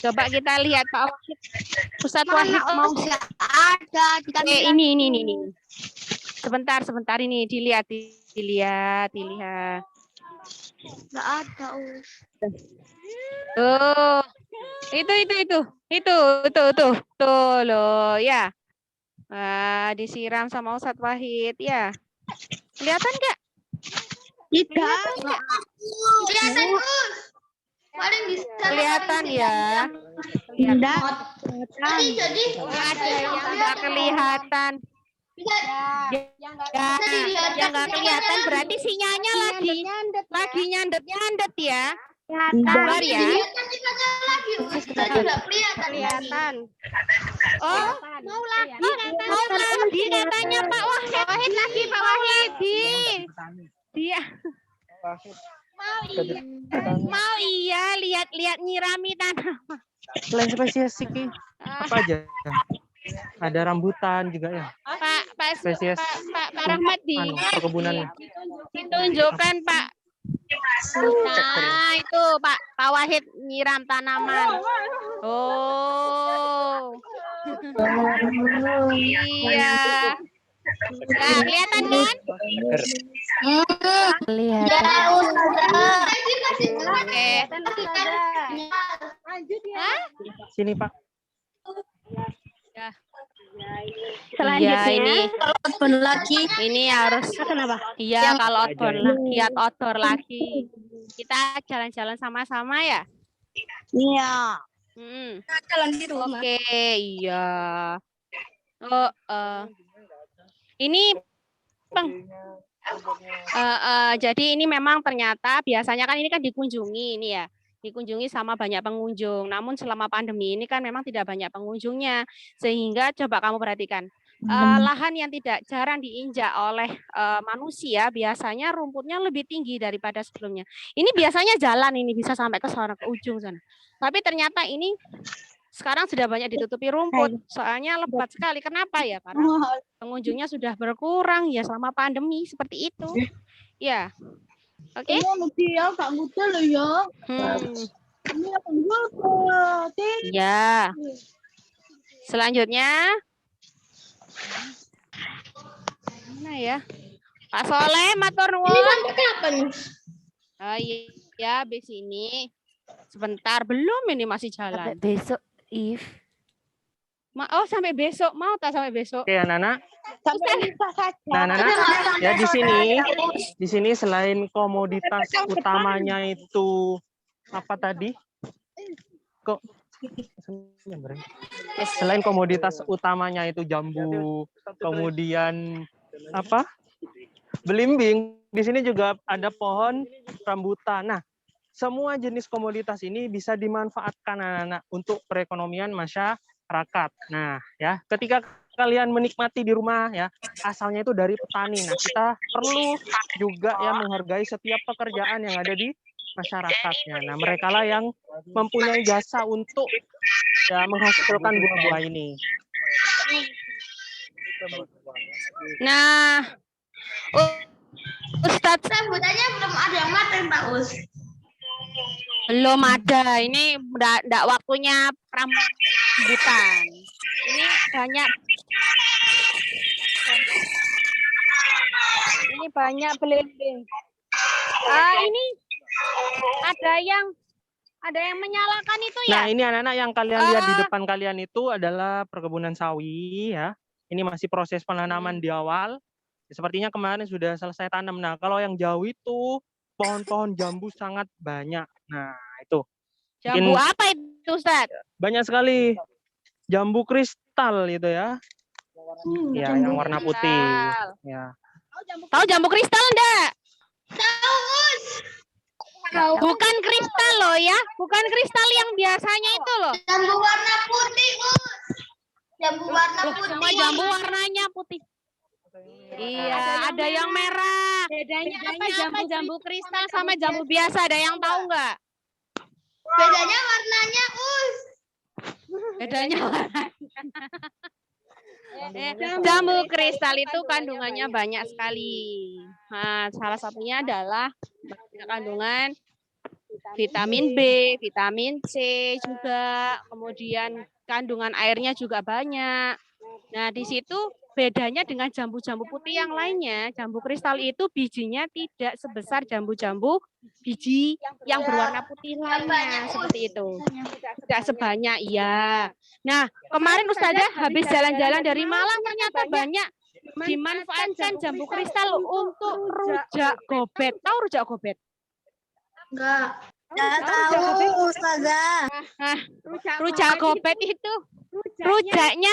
Coba kita lihat Pak Wahid. Ustadz Wahid mau ada ini. Sebentar ini dilihat. Nggak ada, Tuh. Itu. Tuh loh ya. Disiram sama Ustadz Wahid ya. Kelihatan nggak? Tidak. Kelihatan, Gus. Paling bisa. Kelihatan ya. Tidak. Jadi Ada yang nggak kelihatan. bisa Ya, yang nggak kelihatan berarti sinyalnya lagi nyandet ya. Sabar ya. kelihatan singkatnya lagi. Ustaz juga kelihatan. Oh, mau lagi katanya Pak Wahid lagi Pak Wahid. Dia mau iya lihat nyirami tanaman. Selain spesies iki apa aja? Ada rambutan juga ya. Pak Spesies Rahmat perkebunannya. ditunjukkan Pak. Nah itu Pak Wahid nyiram tanaman. Oh. Iya. Nah, kelihatan kan? Kelihatan. Oke. Lanjut ya. Hah? Sini Pak. Ya. Selanjutnya. Iya, ini outbound lagi. ini harus Kenapa? iya kalau outdoor lagi. Kita jalan-jalan sama-sama ya. Iya. Jalan di rumah. Oke, iya. Oh, ini jadi ini memang ternyata biasanya kan ini kan dikunjungi ini ya. Dikunjungi sama banyak pengunjung. Namun selama pandemi ini kan memang tidak banyak pengunjungnya. Sehingga coba kamu perhatikan. Lahan yang tidak jarang diinjak oleh manusia biasanya rumputnya lebih tinggi daripada sebelumnya. Ini biasanya jalan ini bisa sampai ke sana ke ujung sana. Tapi ternyata ini sekarang sudah banyak ditutupi rumput. Soalnya lebat sekali. Kenapa ya? Karena pengunjungnya sudah berkurang ya selama pandemi seperti itu. Ya. Oke. Ya. Selanjutnya mana ya? Pak Soleh, matur nuwun. Ini sampai kapan? Iya, habis ini. Sebentar, belum ini masih jalan. Besok, If. Sampai besok. Mau tak sampai besok? Oke, Nana. Sampai Nana, ya di sini selain komoditas utamanya itu apa tadi? Kok selain komoditas utamanya itu jambu, kemudian apa? Belimbing, di sini juga ada pohon rambutan. Nah, semua jenis komoditas ini bisa dimanfaatkan anak-anak untuk perekonomian masyarakat. Nah, ya, ketika kalian menikmati di rumah ya, asalnya itu dari petani. Nah, kita perlu juga ya menghargai setiap pekerjaan yang ada di masyarakatnya. Nah, mereka lah yang mempunyai jasa untuk ya menghasilkan buah-buah ini. Nah, Ustadz, Sambutannya belum ada yang matang, Pak Us. belum ada. Ini enggak waktunya rambutan. Ini banyak belimbing. Ini ada yang menyalakan itu ya. Nah, ini anak-anak yang kalian lihat di depan kalian itu adalah perkebunan sawi ya. Ini masih proses penanaman di awal. Sepertinya kemarin sudah selesai tanam. Nah, kalau yang jauh itu pohon-pohon jambu sangat banyak. Nah, itu. Jambu apa itu, Ustaz? Banyak sekali. Jambu kristal itu ya. Ya, yang warna putih. Ya. Tahu jambu kristal enggak? Tahu, Us. Bukan kristal loh ya. Bukan kristal yang biasanya itu loh. Jambu warna putih, Us. Jambu warna putih. Semua jambu warnanya putih. Iya, ada yang merah. Bedanya apa jambu kristal sama jambu biasa? Ada yang tahu nggak? Bedanya warnanya, Us. Bedanya warnanya. Jambu kristal itu kandungannya banyak sekali. Nah, salah satunya adalah kandungan vitamin B, vitamin C juga, kemudian kandungan airnya juga banyak. Nah, di situ bedanya dengan jambu-jambu putih yang lainnya, jambu kristal itu bijinya tidak sebesar jambu-jambu biji yang berwarna putih lainnya, seperti itu. Tidak sebanyak, iya. Nah, kemarin Ustazah habis jalan-jalan dari Malang ternyata banyak dimanfaatkan jambu kristal untuk rujak gobet. Tahu rujak gobet? Enggak. Tahu Ustazah. Nah, rujak gobet itu rujaknya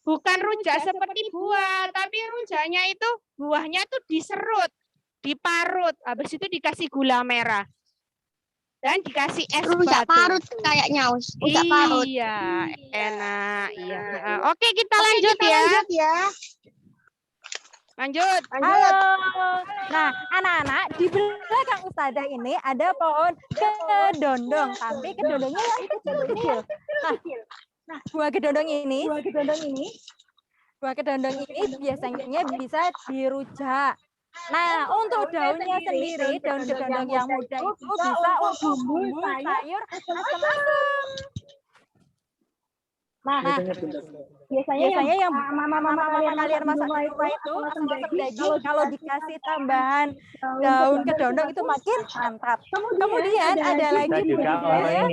bukan rujak seperti buah, tapi rujaknya itu buahnya tuh diserut, diparut, habis itu dikasih gula merah dan dikasih es Rujak batu. parut kayaknya, rujak parut. Iya, enak. Iya. Oke, kita lanjut ya. Lanjut. Halo. Nah, anak-anak, di belakang Ustazah ini ada pohon kedondong, tapi kedondongnya yang kecil-kecil. Nah, buah kedondong ini biasanya bisa dirujak. Nah, untuk daunnya sendiri, daun kedondong yang muda itu bisa untuk bumbu sayur asam-asam. Nah, biasanya yang mama kalian masak di rumah itu asam-asam daging, kalau dikasih tambahan daun kedondong itu makin mantap. Kemudian ada lagi budidaya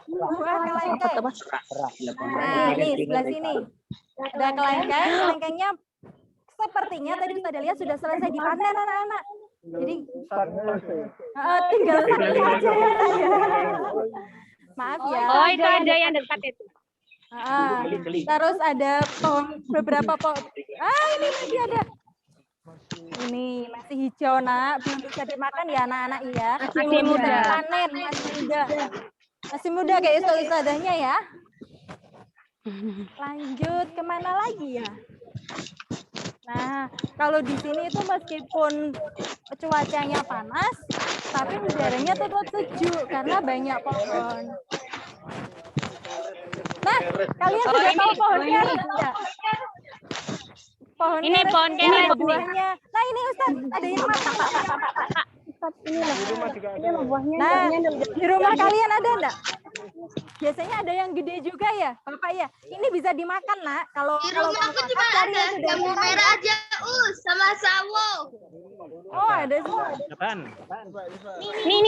buah kelengkeng. Nah, ini sebelah sini ada kelengkeng. Kelengkengnya sepertinya tadi kita lihat sudah selesai dipanen anak-anak. Jadi tinggal satu aja ya. Maaf ya. Oh, itu ada yang dekat itu. Terus ada beberapa pohon. Ini masih ada. Ini masih hijau, nak, belum bisa dimakan ya anak-anak ya. Masih muda. Panen, masih muda kayak ustazahnya ya. Lanjut kemana lagi ya? Nah, kalau di sini itu meskipun cuacanya panas, tapi udaranya tetap sejuk karena banyak pohon. Nah, kalian sudah tahu pohon keres enggak? Pohon ini pohon keres buahnya. Nah, ini Ustaz, ada yang makan. Ini loh buahnya. Nah, di rumah kalian ada enggak? Biasanya ada yang gede juga ya, Bapak ya. Ini bisa dimakan, Nak. Kalau Di rumahku cuma ada jambu merah aja, sama sawo. Oh, ada semua. Apaan? Nih.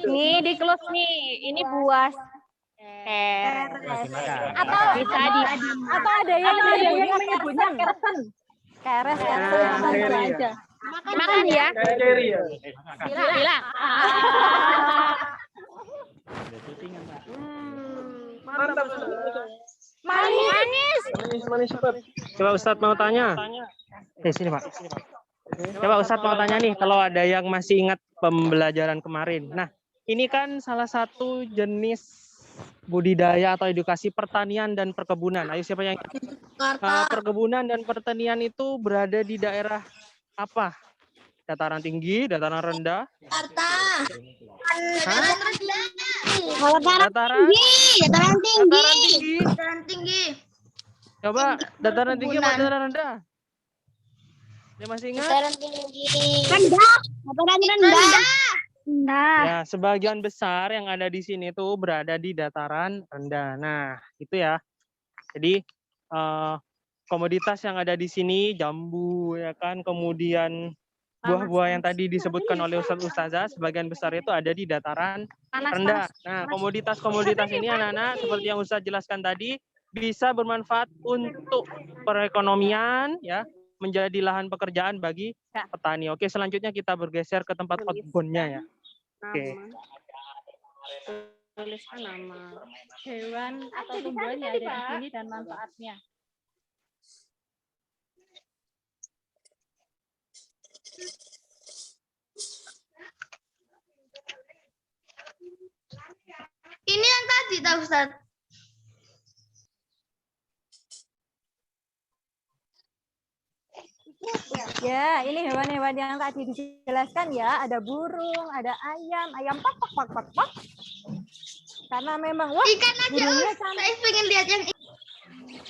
Nih di close nih. Ini buah keres. Atau Bisa atau ada yang menyebutnya kersen. Keres aja. Makan ya. Bila. Manis. Coba Ustadz mau tanya. Sini Pak. Coba Ustadz mau tanya nih, kalau ada yang masih ingat pembelajaran kemarin. Nah, ini kan salah satu jenis budidaya atau edukasi pertanian dan perkebunan. Ayo siapa yang perkebunan dan pertanian itu berada di daerah apa? Dataran tinggi, dataran rendah? Dataran tinggi. Coba dataran tinggi apa dataran rendah? Dia masih ingat? Dataran tinggi. Dataran rendah. Ya, sebagian besar yang ada di sini tuh berada di dataran rendah. Nah, itu ya. Jadi komoditas yang ada di sini jambu ya kan, kemudian buah-buah yang tadi disebutkan oleh Ustazah sebagian besar itu ada di dataran rendah. Nah, komoditas-komoditas ini anak-anak seperti yang Ustaz jelaskan tadi bisa bermanfaat untuk perekonomian ya, menjadi lahan pekerjaan bagi petani. Oke, selanjutnya kita bergeser ke tempat outbound-nya ya. Oke. Tuliskan nama Hewan atau tumbuhan yang ada di sini dan manfaatnya. Ini yang tadi tahu Ustaz. Ya, ini hewan-hewan yang tadi dijelaskan ya. Ada burung, ada ayam pak. Karena memang Ikan aja, burungnya saya pengen lihat yang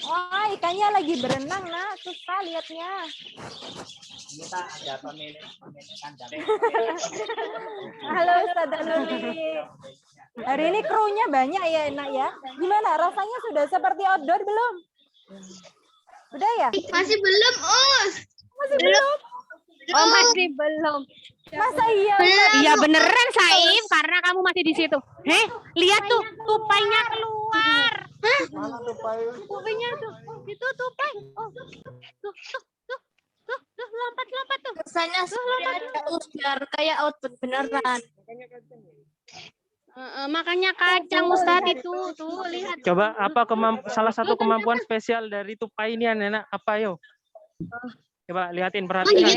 wah, ikannya lagi berenang, Nak. Susah lihatnya. Halo Ustaz Nuli. Hari ini krunya banyak ya, Nak ya. Gimana rasanya, sudah seperti outdoor belum? Udah ya? Masih belum, Us. Masih belum? Oh, masih belum. Masa iya? Iya beneran, Saif, karena kamu masih di situ. Lihat tuh, tupainya keluar. Mana tupai? Tupainya tuh. Itu tupai. Oh, tuh, lompat tuh. Kesannya biar kayak output beneran. Makanya kacang Ustadz itu tuh lihat. Coba apa salah satu kemampuan spesial dari tupai ini anak apa yo? Coba liatin perhatikan.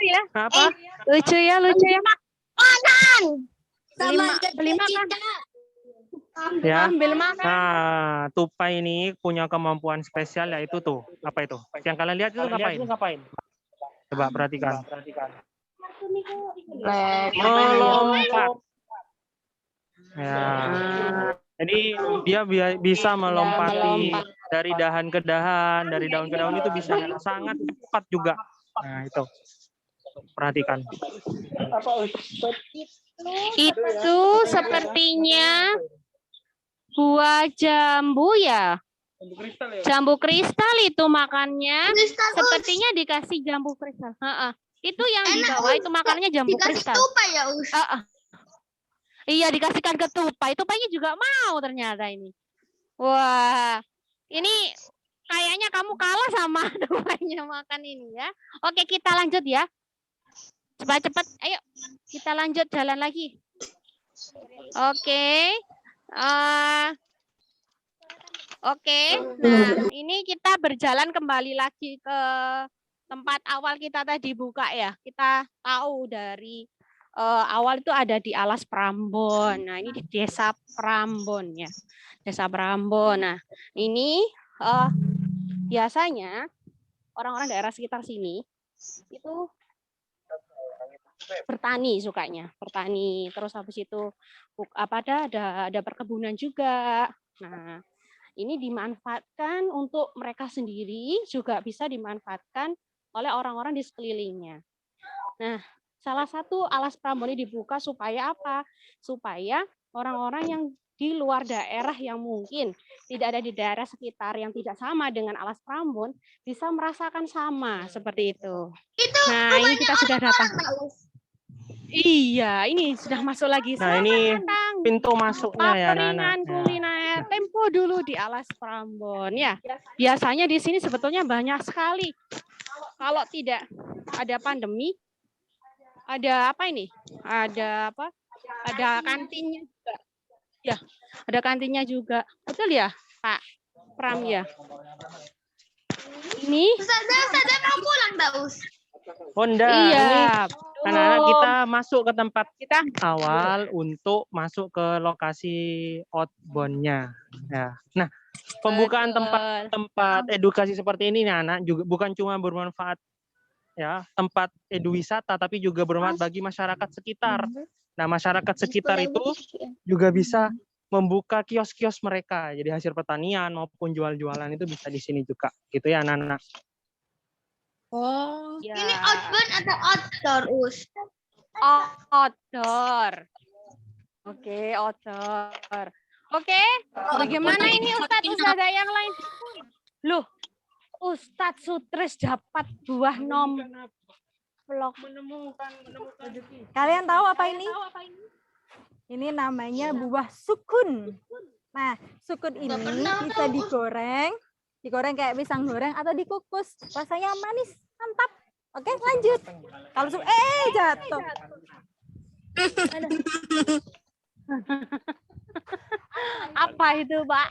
Ya. Apa? Lucu ya. Makanan. Beli makan. Ya. Ambil makan. Nah, tupai ini punya kemampuan spesial yaitu tuh, apa itu? Yang kalian lihat itu ngapain? Coba perhatikan. Melompat. Ya. Jadi dia bisa melompati dari dahan ke dahan, dari daun ke daun itu bisa sangat cepat juga. Nah, itu. Perhatikan. Itu sepertinya buah jambu ya. Jambu kristal itu makannya. Sepertinya dikasih jambu kristal. Itu yang di bawah itu makannya jambu kristal. Tupai ya, Us. Iya, dikasihkan ke tupai. Tupainya juga mau ternyata ini. Wah, ini kayaknya kamu kalah sama tupainya makan ini ya. Oke, kita lanjut ya. Cepat-cepat, ayo kita lanjut jalan lagi. Oke. Oke, nah ini kita berjalan kembali lagi ke tempat awal kita tadi buka ya. Kita tahu dari awal itu ada di Alas Prambon. Nah ini di Desa Prambon ya. Desa Prambon. Nah ini biasanya orang-orang daerah sekitar sini itu bertani sukanya, bertani. Terus habis itu ada perkebunan juga. Nah, ini dimanfaatkan untuk mereka sendiri, juga bisa dimanfaatkan oleh orang-orang di sekelilingnya. Nah, salah satu Alas Prambon ini dibuka supaya apa? Supaya orang-orang yang di luar daerah yang mungkin tidak ada di daerah sekitar yang tidak sama dengan Alas Prambon bisa merasakan sama seperti itu. Nah, ini kita sudah datang. Iya, ini sudah masuk lagi. Nah, ini pintu masuknya ya, anak-anak. Kuliner tempo dulu di Alas Prambon ya. Biasanya di sini sebetulnya banyak sekali. Kalau tidak ada pandemi, ada apa ini? Ada apa? Ada kantinnya juga. Ya, ada kantinnya juga. Betul ya, Pak Pram ya? Ini Ustazah mau pulang, Daus. Honda, iya. Ini anak-anak kita masuk ke tempat kita awal untuk masuk ke lokasi outbound-nya. Ya. Nah, pembukaan tempat edukasi seperti ini nih anak juga bukan cuma bermanfaat ya tempat eduwisata tapi juga bermanfaat bagi masyarakat sekitar. Nah, masyarakat sekitar itu juga bisa membuka kios-kios mereka. Jadi hasil pertanian maupun jual-jualan itu bisa di sini juga. Gitu ya anak-anak. Oh, ya. Ini outbound atau outdoor, Us? Outdoor. Oke, outdoor. Oke, bagaimana ini Ustadz yang lain? Loh, Ustadz Sutris dapat buah vlog. Kalian tahu apa ini? Ini namanya buah sukun. Nah, sukun ini bisa digoreng kayak pisang goreng atau dikukus. Rasanya manis, mantap. Oke, lanjut. Kalau jatuh. Apa itu, Pak?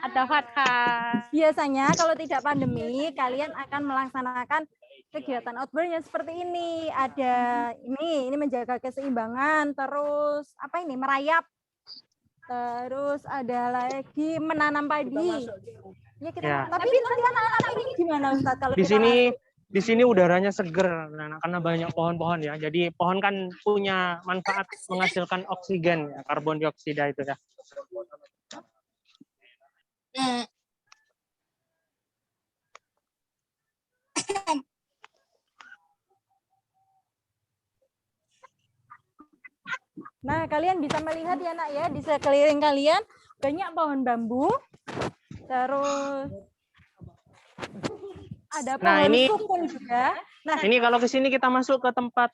Ada fathah. Biasanya kalau tidak pandemi, kalian akan melaksanakan kegiatan outbound yang seperti ini. Ada ini menjaga keseimbangan, terus apa ini? Merayap. Terus ada lagi menanam padi. Ya, tapi nanti anak-anak ini gimana Ustaz kalau di sini udaranya seger karena banyak pohon-pohon ya. Jadi pohon kan punya manfaat menghasilkan oksigen ya, karbon dioksida itu ya. Nah, kalian bisa melihat ya nak ya, di sekeliling kalian banyak pohon bambu. Terus ada Nah, pohon ini- sukun juga. Nah, Ini kalau ke sini kita masuk ke tempat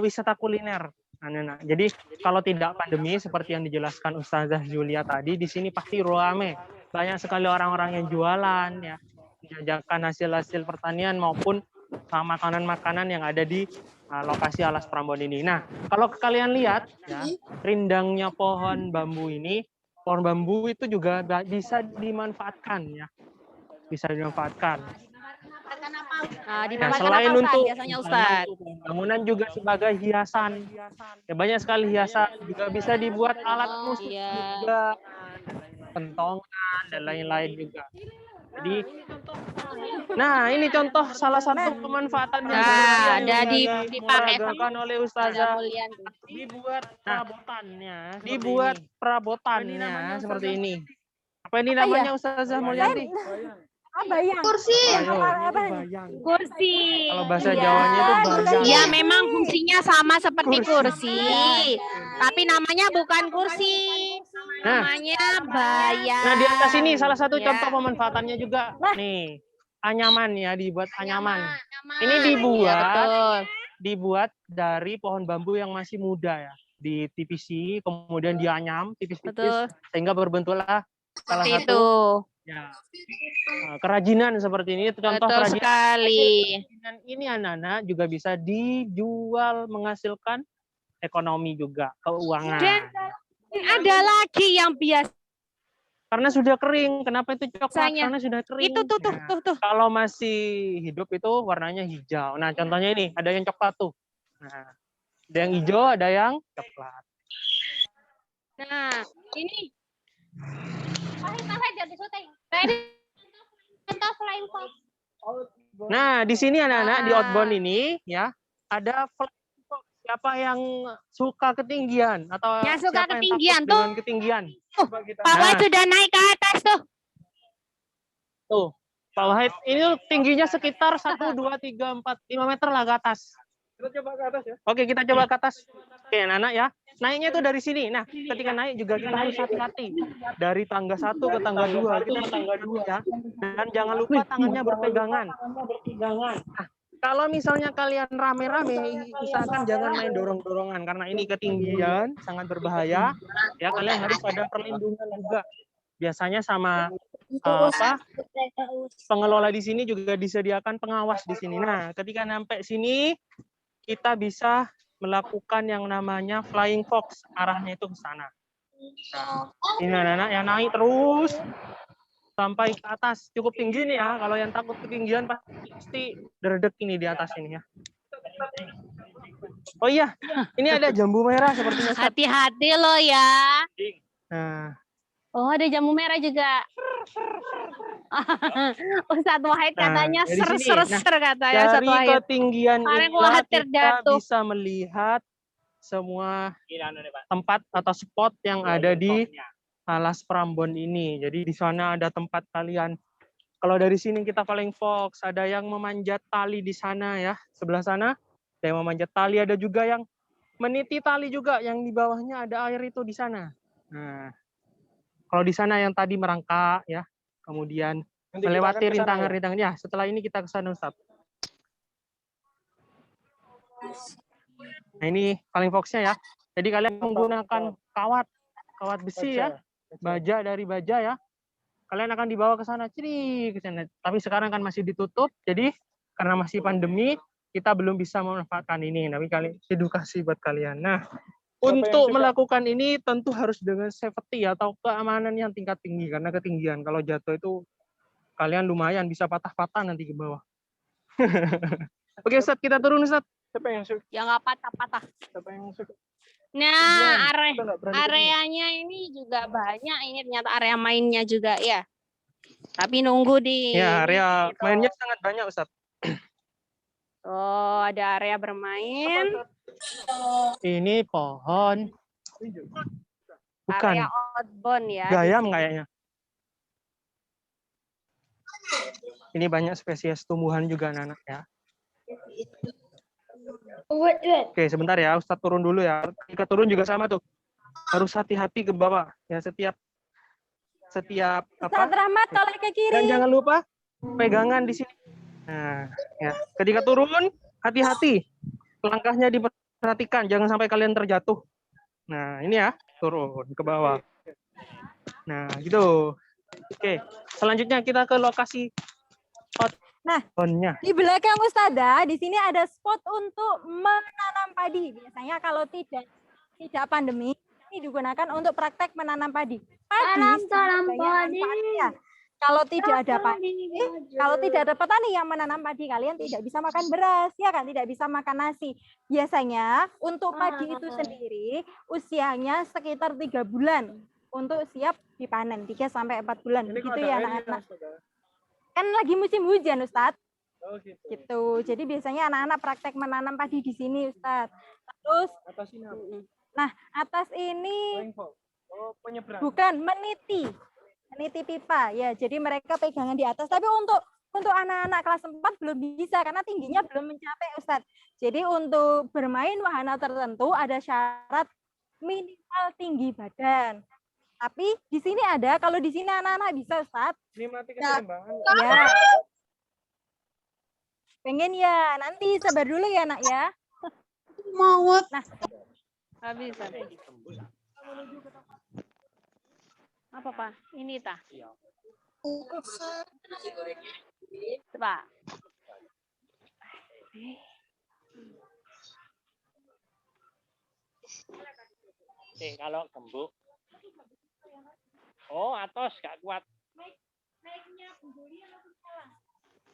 wisata kuliner. Nah, jadi kalau tidak pandemi seperti yang dijelaskan Ustazah Julia tadi, di sini pasti ramai. Banyak sekali orang-orang yang jualan, ya, menjajakan hasil-hasil pertanian maupun makanan-makanan yang ada di lokasi Alas Prambon ini. Nah, kalau kalian lihat, ya, rindangnya pohon bambu ini, pohon bambu itu juga bisa dimanfaatkan, ya, bisa dimanfaatkan. Nah, Nah, dimanfaatkan selain apa Ustaz, untuk biasanya Ustaz? bangunan juga sebagai hiasan. Ya, banyak sekali hiasan. Juga bisa dibuat alat musik juga, pentongan dan lain-lain juga. Jadi, nah ini contoh salah satu pemanfaatannya. Nah, seperti ada yang dipakai diperagakan oleh Ustazah. Dibuat perabotannya seperti ini. Apa ini namanya Ustazah Mulyanti? bayang. Kursi. Kursi. Kalau bahasa Iya. Jawanya itu bayang. Ya, memang fungsinya sama seperti kursi. Tapi namanya bukan kursi. Nah. Namanya bayang. Nah, di atas ini salah satu Ya. contoh pemanfaatannya juga. Nih, anyaman ya, dibuat anyaman. Ini Ya, betul. dibuat dari pohon bambu yang masih muda ya. Di TPC, kemudian dianyam tipis-tipis Betul. sehingga berbentuklah salah Seperti satu itu. ya, kerajinan seperti ini. Itu contoh Betul kerajinan. sekali. Dan ini anak-anak juga bisa dijual menghasilkan ekonomi juga, keuangan. Dan ada lagi yang biasa. Karena sudah kering. Kenapa itu coklat? Biasanya. Karena sudah kering. Itu tuh. Kalau masih hidup itu warnanya hijau. Nah, contohnya ini, ada yang coklat tuh. Nah, ada yang hijau, ada yang coklat. Nah, ini Nah, di sini anak-anak di outbound ini ya, ada flying fox. Siapa yang suka ketinggian atau Yang suka siapa ketinggian yang takut tuh. dengan ketinggian? Pak Wahid sudah naik ke atas tuh. Tuh, Pak Wahid ini tingginya sekitar 1, 2, 3, 4, 5 meter lah ke atas. Kita coba ke atas ya. Oke, kita coba ke atas. Oke, anak-anak ya. Naiknya itu dari sini. Nah, ketika naik juga kita harus hati-hati. Dari tangga 1 ke tangga 2. Kita tangga 2 ya. Dan jangan lupa tangannya berpegangan. Nah, kalau misalnya kalian rame-rame, usahakan jangan main dorong-dorongan. Karena ini ketinggian, sangat berbahaya. Ya, kalian harus ada perlindungan juga. Biasanya sama pengelola di sini juga disediakan pengawas di sini. Nah, ketika sampai sini, kita bisa melakukan yang namanya flying fox, arahnya itu ke sana. Nah, ini anak-anak yang naik terus sampai ke atas, cukup tinggi nih ya. Kalau yang takut ketinggian pasti derdek ini di atas ini ya. Oh iya, ini ada jambu merah sepertinya. Hati-hati loh ya. Nah, Oh, ada jambu merah juga. Ustadz Wahid katanya dari sini. ser-ser katanya Ustadz dari Wahid. ketinggian Kemarin inilah khawatir kita jatuh. bisa melihat semua tempat atau spot yang ada di Alas Prambon ini. Jadi di sana ada tempat kalian. Kalau dari sini kita paling fox, ada yang memanjat tali di sana ya, sebelah sana. Ada yang memanjat tali, ada juga yang meniti tali juga, yang di bawahnya ada air itu di sana. Nah, kalau di sana yang tadi merangkak ya, kemudian Nanti kita melewati akan ke sana, rintangan-rintangan. Ya, setelah ini kita ke sana, Ustaz. Nah, ini paling foxnya ya. Jadi kalian menggunakan kawat besi ya, baja dari baja ya. Kalian akan dibawa ke sana, ke sana. Tapi sekarang kan masih ditutup, jadi karena masih pandemi, kita belum bisa memanfaatkan ini. Tapi kalian edukasi buat kalian. Nah, untuk melakukan ini tentu harus dengan safety atau keamanan yang tingkat tinggi karena ketinggian. Kalau jatuh itu kalian lumayan bisa patah-patah nanti ke bawah. Oke, Ustaz, kita turun, Ustaz. Siapa yang suka? Ya nggak patah-patah. Siapa yang suka? Nah, Kita nggak berani areanya ini juga banyak. Ini ternyata area mainnya juga ya. Tapi nunggu di. Ya, area mainnya sangat banyak, Ustaz. Oh, ada area bermain. Ini pohon. Bukan. Area outbound ya. Gayam kayaknya. Ini banyak spesies tumbuhan juga anak-anak ya. Oke, sebentar ya, Ustadz turun dulu ya. Ketika turun juga sama tuh. Harus hati-hati ke bawah. Ya, setiap setiap Ustaz Rahmat toleh ke kiri. Dan jangan lupa pegangan di sini. Nah, ya. Ketika turun, hati-hati. Langkahnya diperhatikan, jangan sampai kalian terjatuh. Nah, ini ya, turun ke bawah. Nah, gitu. Oke, selanjutnya kita ke lokasi Nah, outbound-nya. di belakang Ustazah, di sini ada spot untuk menanam padi. Biasanya kalau tidak pandemi, ini digunakan untuk praktek menanam padi. Padi banyak manfaatnya. Kalau tidak ada petani yang menanam padi, kalian tidak bisa makan beras, ya kan? Tidak bisa makan nasi. Biasanya untuk padi itu sendiri usianya sekitar 3 bulan untuk siap dipanen, 3 sampai 4 bulan. Begitu ya anak-anak. Kan lagi musim hujan, Ustadz. Oh, gitu. Gitu. Jadi biasanya anak-anak praktek menanam padi di sini, Ustadz. Terus Atas ini apa? nah, atas ini Oh, penyeberang. bukan meniti pipa ya. Jadi mereka pegangan di atas. Tapi untuk anak-anak kelas 4 belum bisa karena tingginya belum mencapai, Ustadz. Jadi untuk bermain wahana tertentu ada syarat minimal tinggi badan. Tapi di sini ada, kalau di sini anak-anak bisa, Ustadz. Ini mati keseimbangan. Ya. Pengen ya, nanti sabar dulu ya, Nak ya. Mau. Nah, Habis. Apa, Pak? Ini tah. Coba. Kalau gembuk. Oh, atos gak kuat.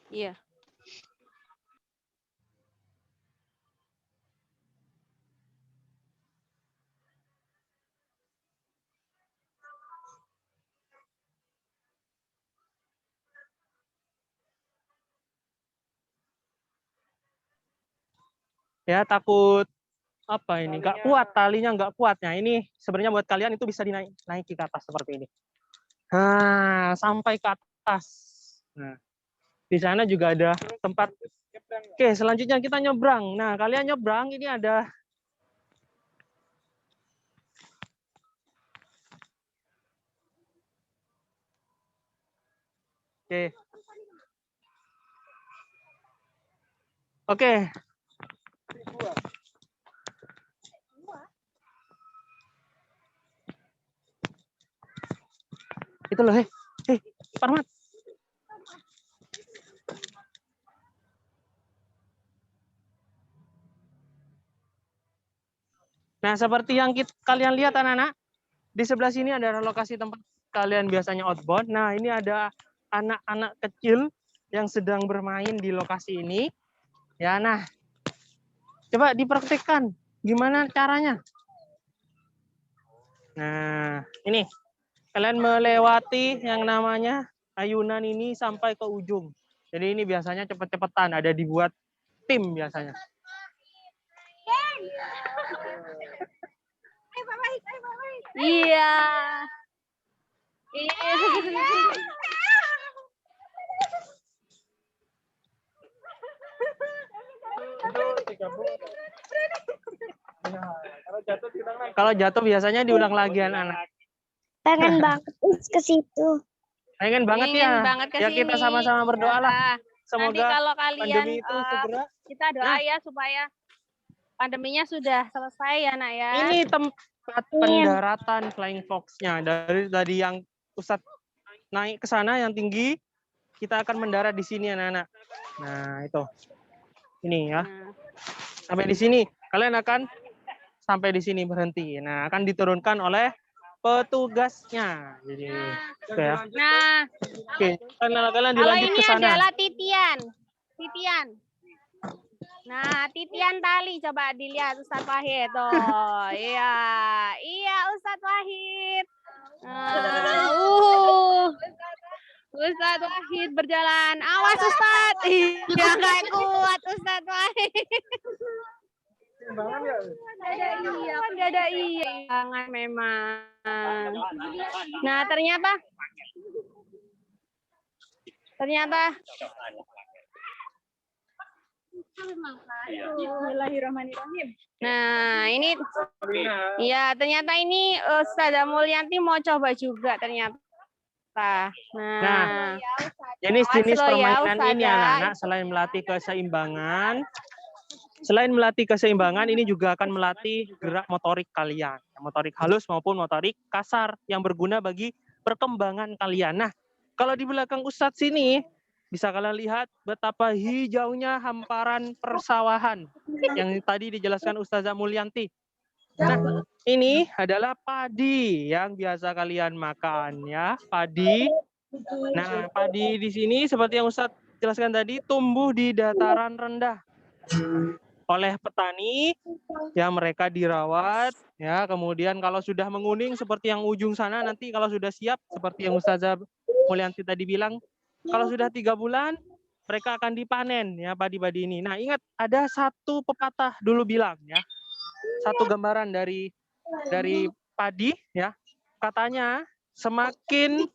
Iya. Ya, takut apa ini? Nggak kuat, talinya nggak kuat. Nah, ini sebenarnya buat kalian itu bisa dinaiki ke atas seperti ini. Nah, sampai ke atas. Nah, di sana juga ada tempat. Oke, selanjutnya kita nyebrang. Nah, kalian nyebrang ini ada Oke. Oke. Itu loh, Parmat. Nah, seperti yang kalian lihat anak-anak, di sebelah sini ada lokasi tempat kalian biasanya outbound. Nah, ini ada anak-anak kecil yang sedang bermain di lokasi ini. Ya, nah, coba dipraktikkan gimana caranya. Nah, ini kalian melewati yang namanya ayunan ini sampai ke ujung. Jadi ini biasanya cepet-cepetan, ada dibuat tim biasanya. Iya. Kalau jatuh biasanya diulang lagi anak-anak. Pengen banget ke situ. Pengen banget ya. Ya kita sama-sama berdoa lah. Nanti Semoga kalau kalian pandemi itu segera. kita doa ya supaya pandeminya sudah selesai ya, Nak ya. Ini tempat pendaratan Flying Fox-nya. Dari yang Ustadz naik ke sana yang tinggi, kita akan mendarat di sini anak-anak. Nah, itu. Ini ya. Sampai di sini kalian akan sampai di sini berhenti. Nah, akan diturunkan oleh petugasnya. Jadi, itu ya. Nah, oke, kalian kalau dilanjut ini ke sana. adalah titian. Nah, titian tali coba dilihat Ustadz Wahid. Oh, iya. Iya, Ustadz Wahid. Ustadz Wahid berjalan. Awas Ustadz. Iya, nggak kuat Ustadz Wahid. Nggak ada iya. Memang. Nah, ternyata. Bismillahirrahmanirrahim. Nah, ini ya ternyata ini Ustazah Mulyanti mau coba juga ternyata. Nah, jenis-jenis permainan ini anak-anak selain melatih keseimbangan, ini juga akan melatih gerak motorik kalian, motorik halus maupun motorik kasar yang berguna bagi perkembangan kalian. Nah, kalau di belakang Ustadz sini bisa kalian lihat betapa hijaunya hamparan persawahan yang tadi dijelaskan Ustazah Mulyanti. Nah, ini adalah padi yang biasa kalian makan ya, padi. Nah, padi di sini seperti yang Ustadz jelaskan tadi tumbuh di dataran rendah oleh petani yang mereka dirawat ya, kemudian kalau sudah menguning seperti yang ujung sana, nanti kalau sudah siap seperti yang Ustazah Mulyanti tadi bilang, kalau sudah 3 bulan mereka akan dipanen ya padi-padi ini. Nah, ingat ada satu pepatah dulu bilang ya, satu gambaran dari padi ya, katanya semakin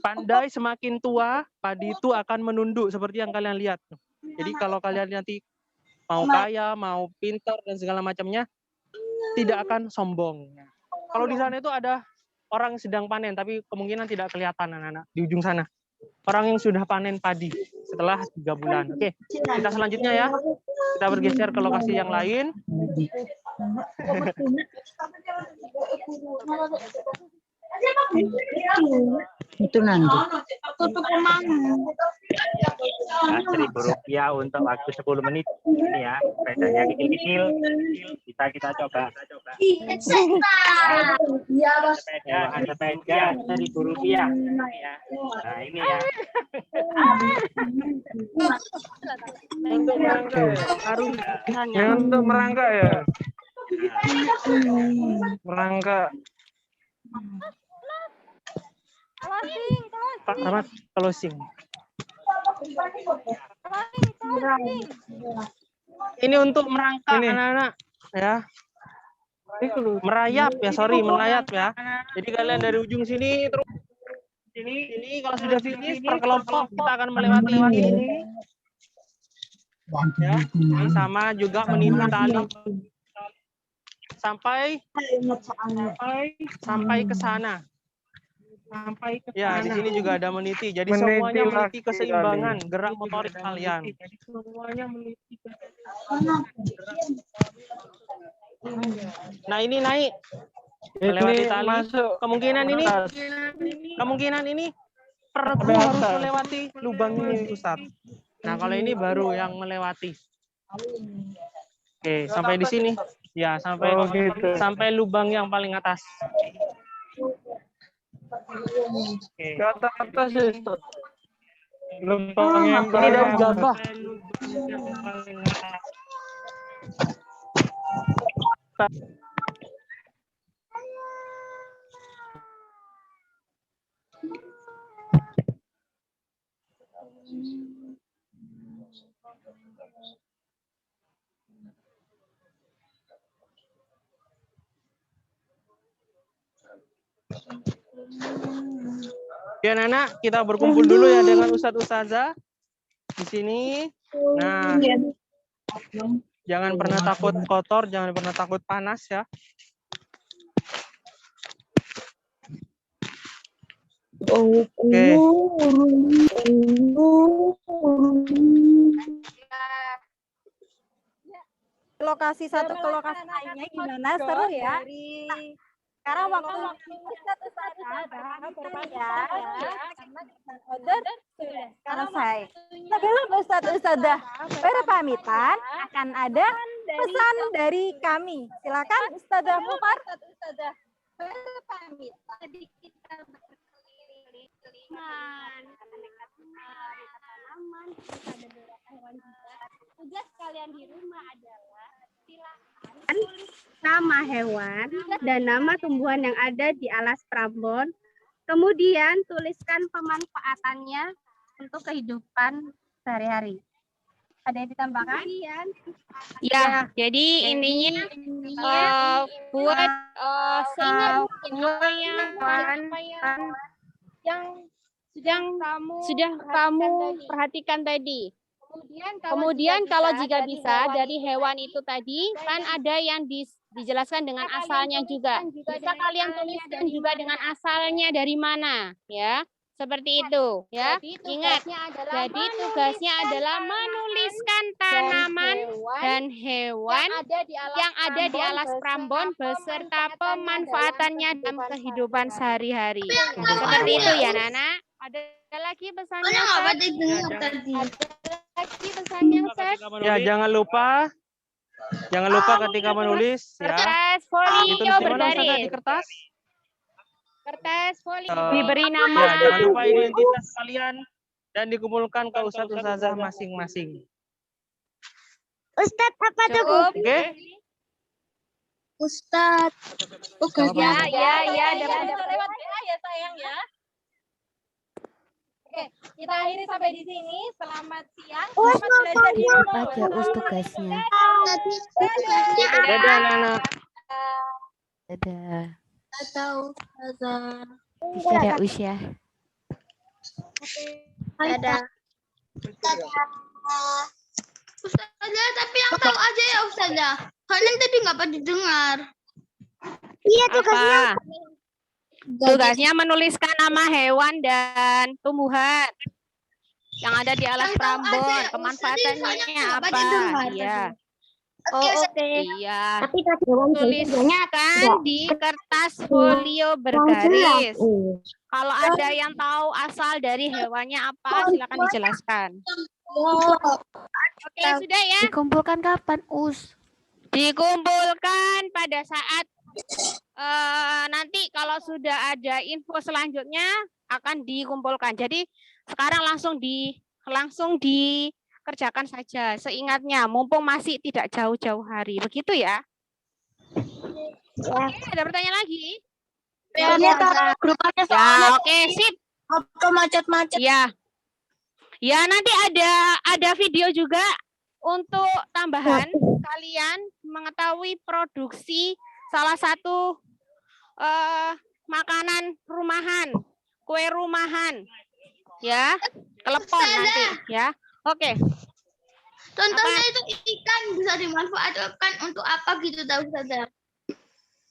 pandai semakin tua padi itu akan menunduk seperti yang kalian lihat. Jadi kalau kalian nanti mau kaya, mau pintar dan segala macamnya, tidak akan sombong. Kalau di sana itu ada orang yang sedang panen, tapi kemungkinan tidak kelihatan anak-anak di ujung sana. Orang yang sudah panen padi setelah 3 bulan. Oke, kita selanjutnya ya. Kita bergeser ke lokasi yang lain. Itu nanti. Rp1.000 untuk waktu 10 menit. Ini ya, sepedanya kecil-kecil. Bisa kita coba. Ada sepeda Rp1.000. Ya. Nah, ini ya. Untuk merangkak ya. Untuk merangkak ya. Merangkak. Pak Rahmat, closing. Ini untuk merangkak anak-anak ya. Merayap ya, melayap ya. Jadi kalian dari ujung sini terus ini kalau sudah finish per kelompok kita akan melewati ini. Ya, ini sama juga menipu tali sampai ke sana. Ya, di sini juga ada meniti. Jadi semuanya meniti keseimbangan gerak motorik kalian. Nah, ini naik melewati tali. Kemungkinan ini peregu harus melewati lubang ini, Ustadz. Nah, kalau ini baru yang melewati. Oke, sampai di sini. Ya, sampai lubang yang paling atas. Ke atas ya, Ustaz. Lubang yang ini dari gabah. Ya, anak, kita berkumpul dulu ya dengan Ustadz-Ustazah di sini. Nah, jangan pernah takut kotor, jangan pernah takut panas ya. Oke. Lokasi satu ke lokasi lainnya gimana, seru ya. Sekarang waktu selesai. Sebelum Ustadz-Ustadzah berpamitan, akan ada pesan dari kami. Silakan Ustadzah Mufar. Berpamitan. Jadi kita berkeliling tanaman, ada beberapa hewan juga. Tugas kalian di rumah adalah silakan tulis nama hewan dan nama tumbuhan yang ada di alas Prambon. Kemudian tuliskan pemanfaatannya untuk kehidupan sehari-hari. Ada yang ditambahkan? Ya, jadi intinya buat semua yang sudah kamu perhatikan tadi. Kemudian kalau jika bisa dari hewan itu tadi kan ada yang dijelaskan dengan asalnya juga. Bisa kalian tuliskan juga dengan asalnya dari mana, ya. Seperti itu, ya. Ingat, jadi tugasnya adalah menuliskan tanaman dan hewan yang ada di alas Prambon beserta pemanfaatannya dalam kehidupan sehari-hari. Seperti itu ya, Nana. Ada lagi pesannya, Ustaz? Ada lagi pesannya, Ustaz? Ya, jangan lupa ketika menulis ya. Kertas folio Ditulis di mana, Ustazah? berbaris. Di kertas. Kertas folio diberi nama. Ya, jangan lupa identitas kalian dan dikumpulkan ke ustaz-ustazah masing-masing. Ustadz apa tuh? Cukup. Oke? Ustadz. Ya, Ada lewat WA ya sayang ya. Oke, kita akhiri sampai di sini. Selamat siang. Selamat belajar di rumah. Aja tugasnya. Dadah, Nana. Dadah. Atau Teacher ya, Us ya. ada. Ustazah, tapi yang tahu aja ya Ustazah. Kalian tadi nggak pada dengar. Iya tugasnya. Tugasnya menuliskan nama hewan dan tumbuhan yang ada di alas Prambon. Pemanfaatannya apa? Iya. Oke. Iya. Tuliskan di kertas folio bergaris. Kalau ada yang tahu asal dari hewannya apa, silakan dijelaskan. Oke, sudah ya. Dikumpulkan kapan, Us? Dikumpulkan pada saat nanti kalau sudah ada info selanjutnya akan dikumpulkan. Jadi sekarang langsung dikerjakan saja seingatnya, mumpung masih tidak jauh-jauh hari. Begitu ya. Oke, ada pertanyaan lagi? Ya, Oke, sip. Apa macet-macet? Ya. Ya, nanti ada video juga untuk tambahan kalian mengetahui produksi salah satu makanan rumahan, kue rumahan. Ya, klepon nanti ya. Oke. Contohnya itu ikan bisa dimanfaatkan untuk apa gitu tahu saja.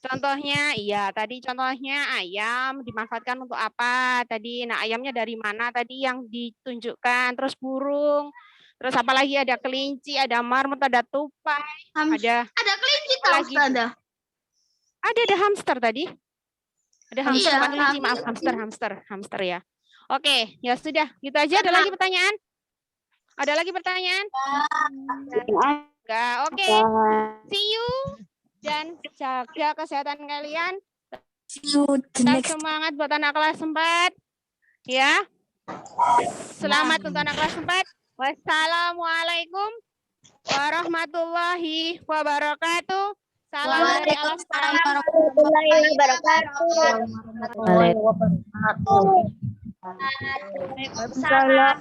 Contohnya, iya tadi contohnya ayam dimanfaatkan untuk apa tadi? Nah, ayamnya dari mana tadi yang ditunjukkan? Terus burung, terus apalagi ada kelinci, ada marmut, ada tupai, ada kelinci tahu ada. Ada hamster tadi. Ada hamster, Iya, bukan kelinci, maaf hamster ya. Oke, ya sudah, gitu aja. Ada lagi pertanyaan? Ada lagi pertanyaan? Enggak, oke. See you. Dan jaga kesehatan kalian. Tetap semangat buat anak kelas 4. Ya. Selamat untuk anak kelas 4. Wassalamualaikum warahmatullahi wabarakatuh. Salam dari alas warahmatullahi wabarakatuh. Waalaikumsalam. Waalaikumsalam.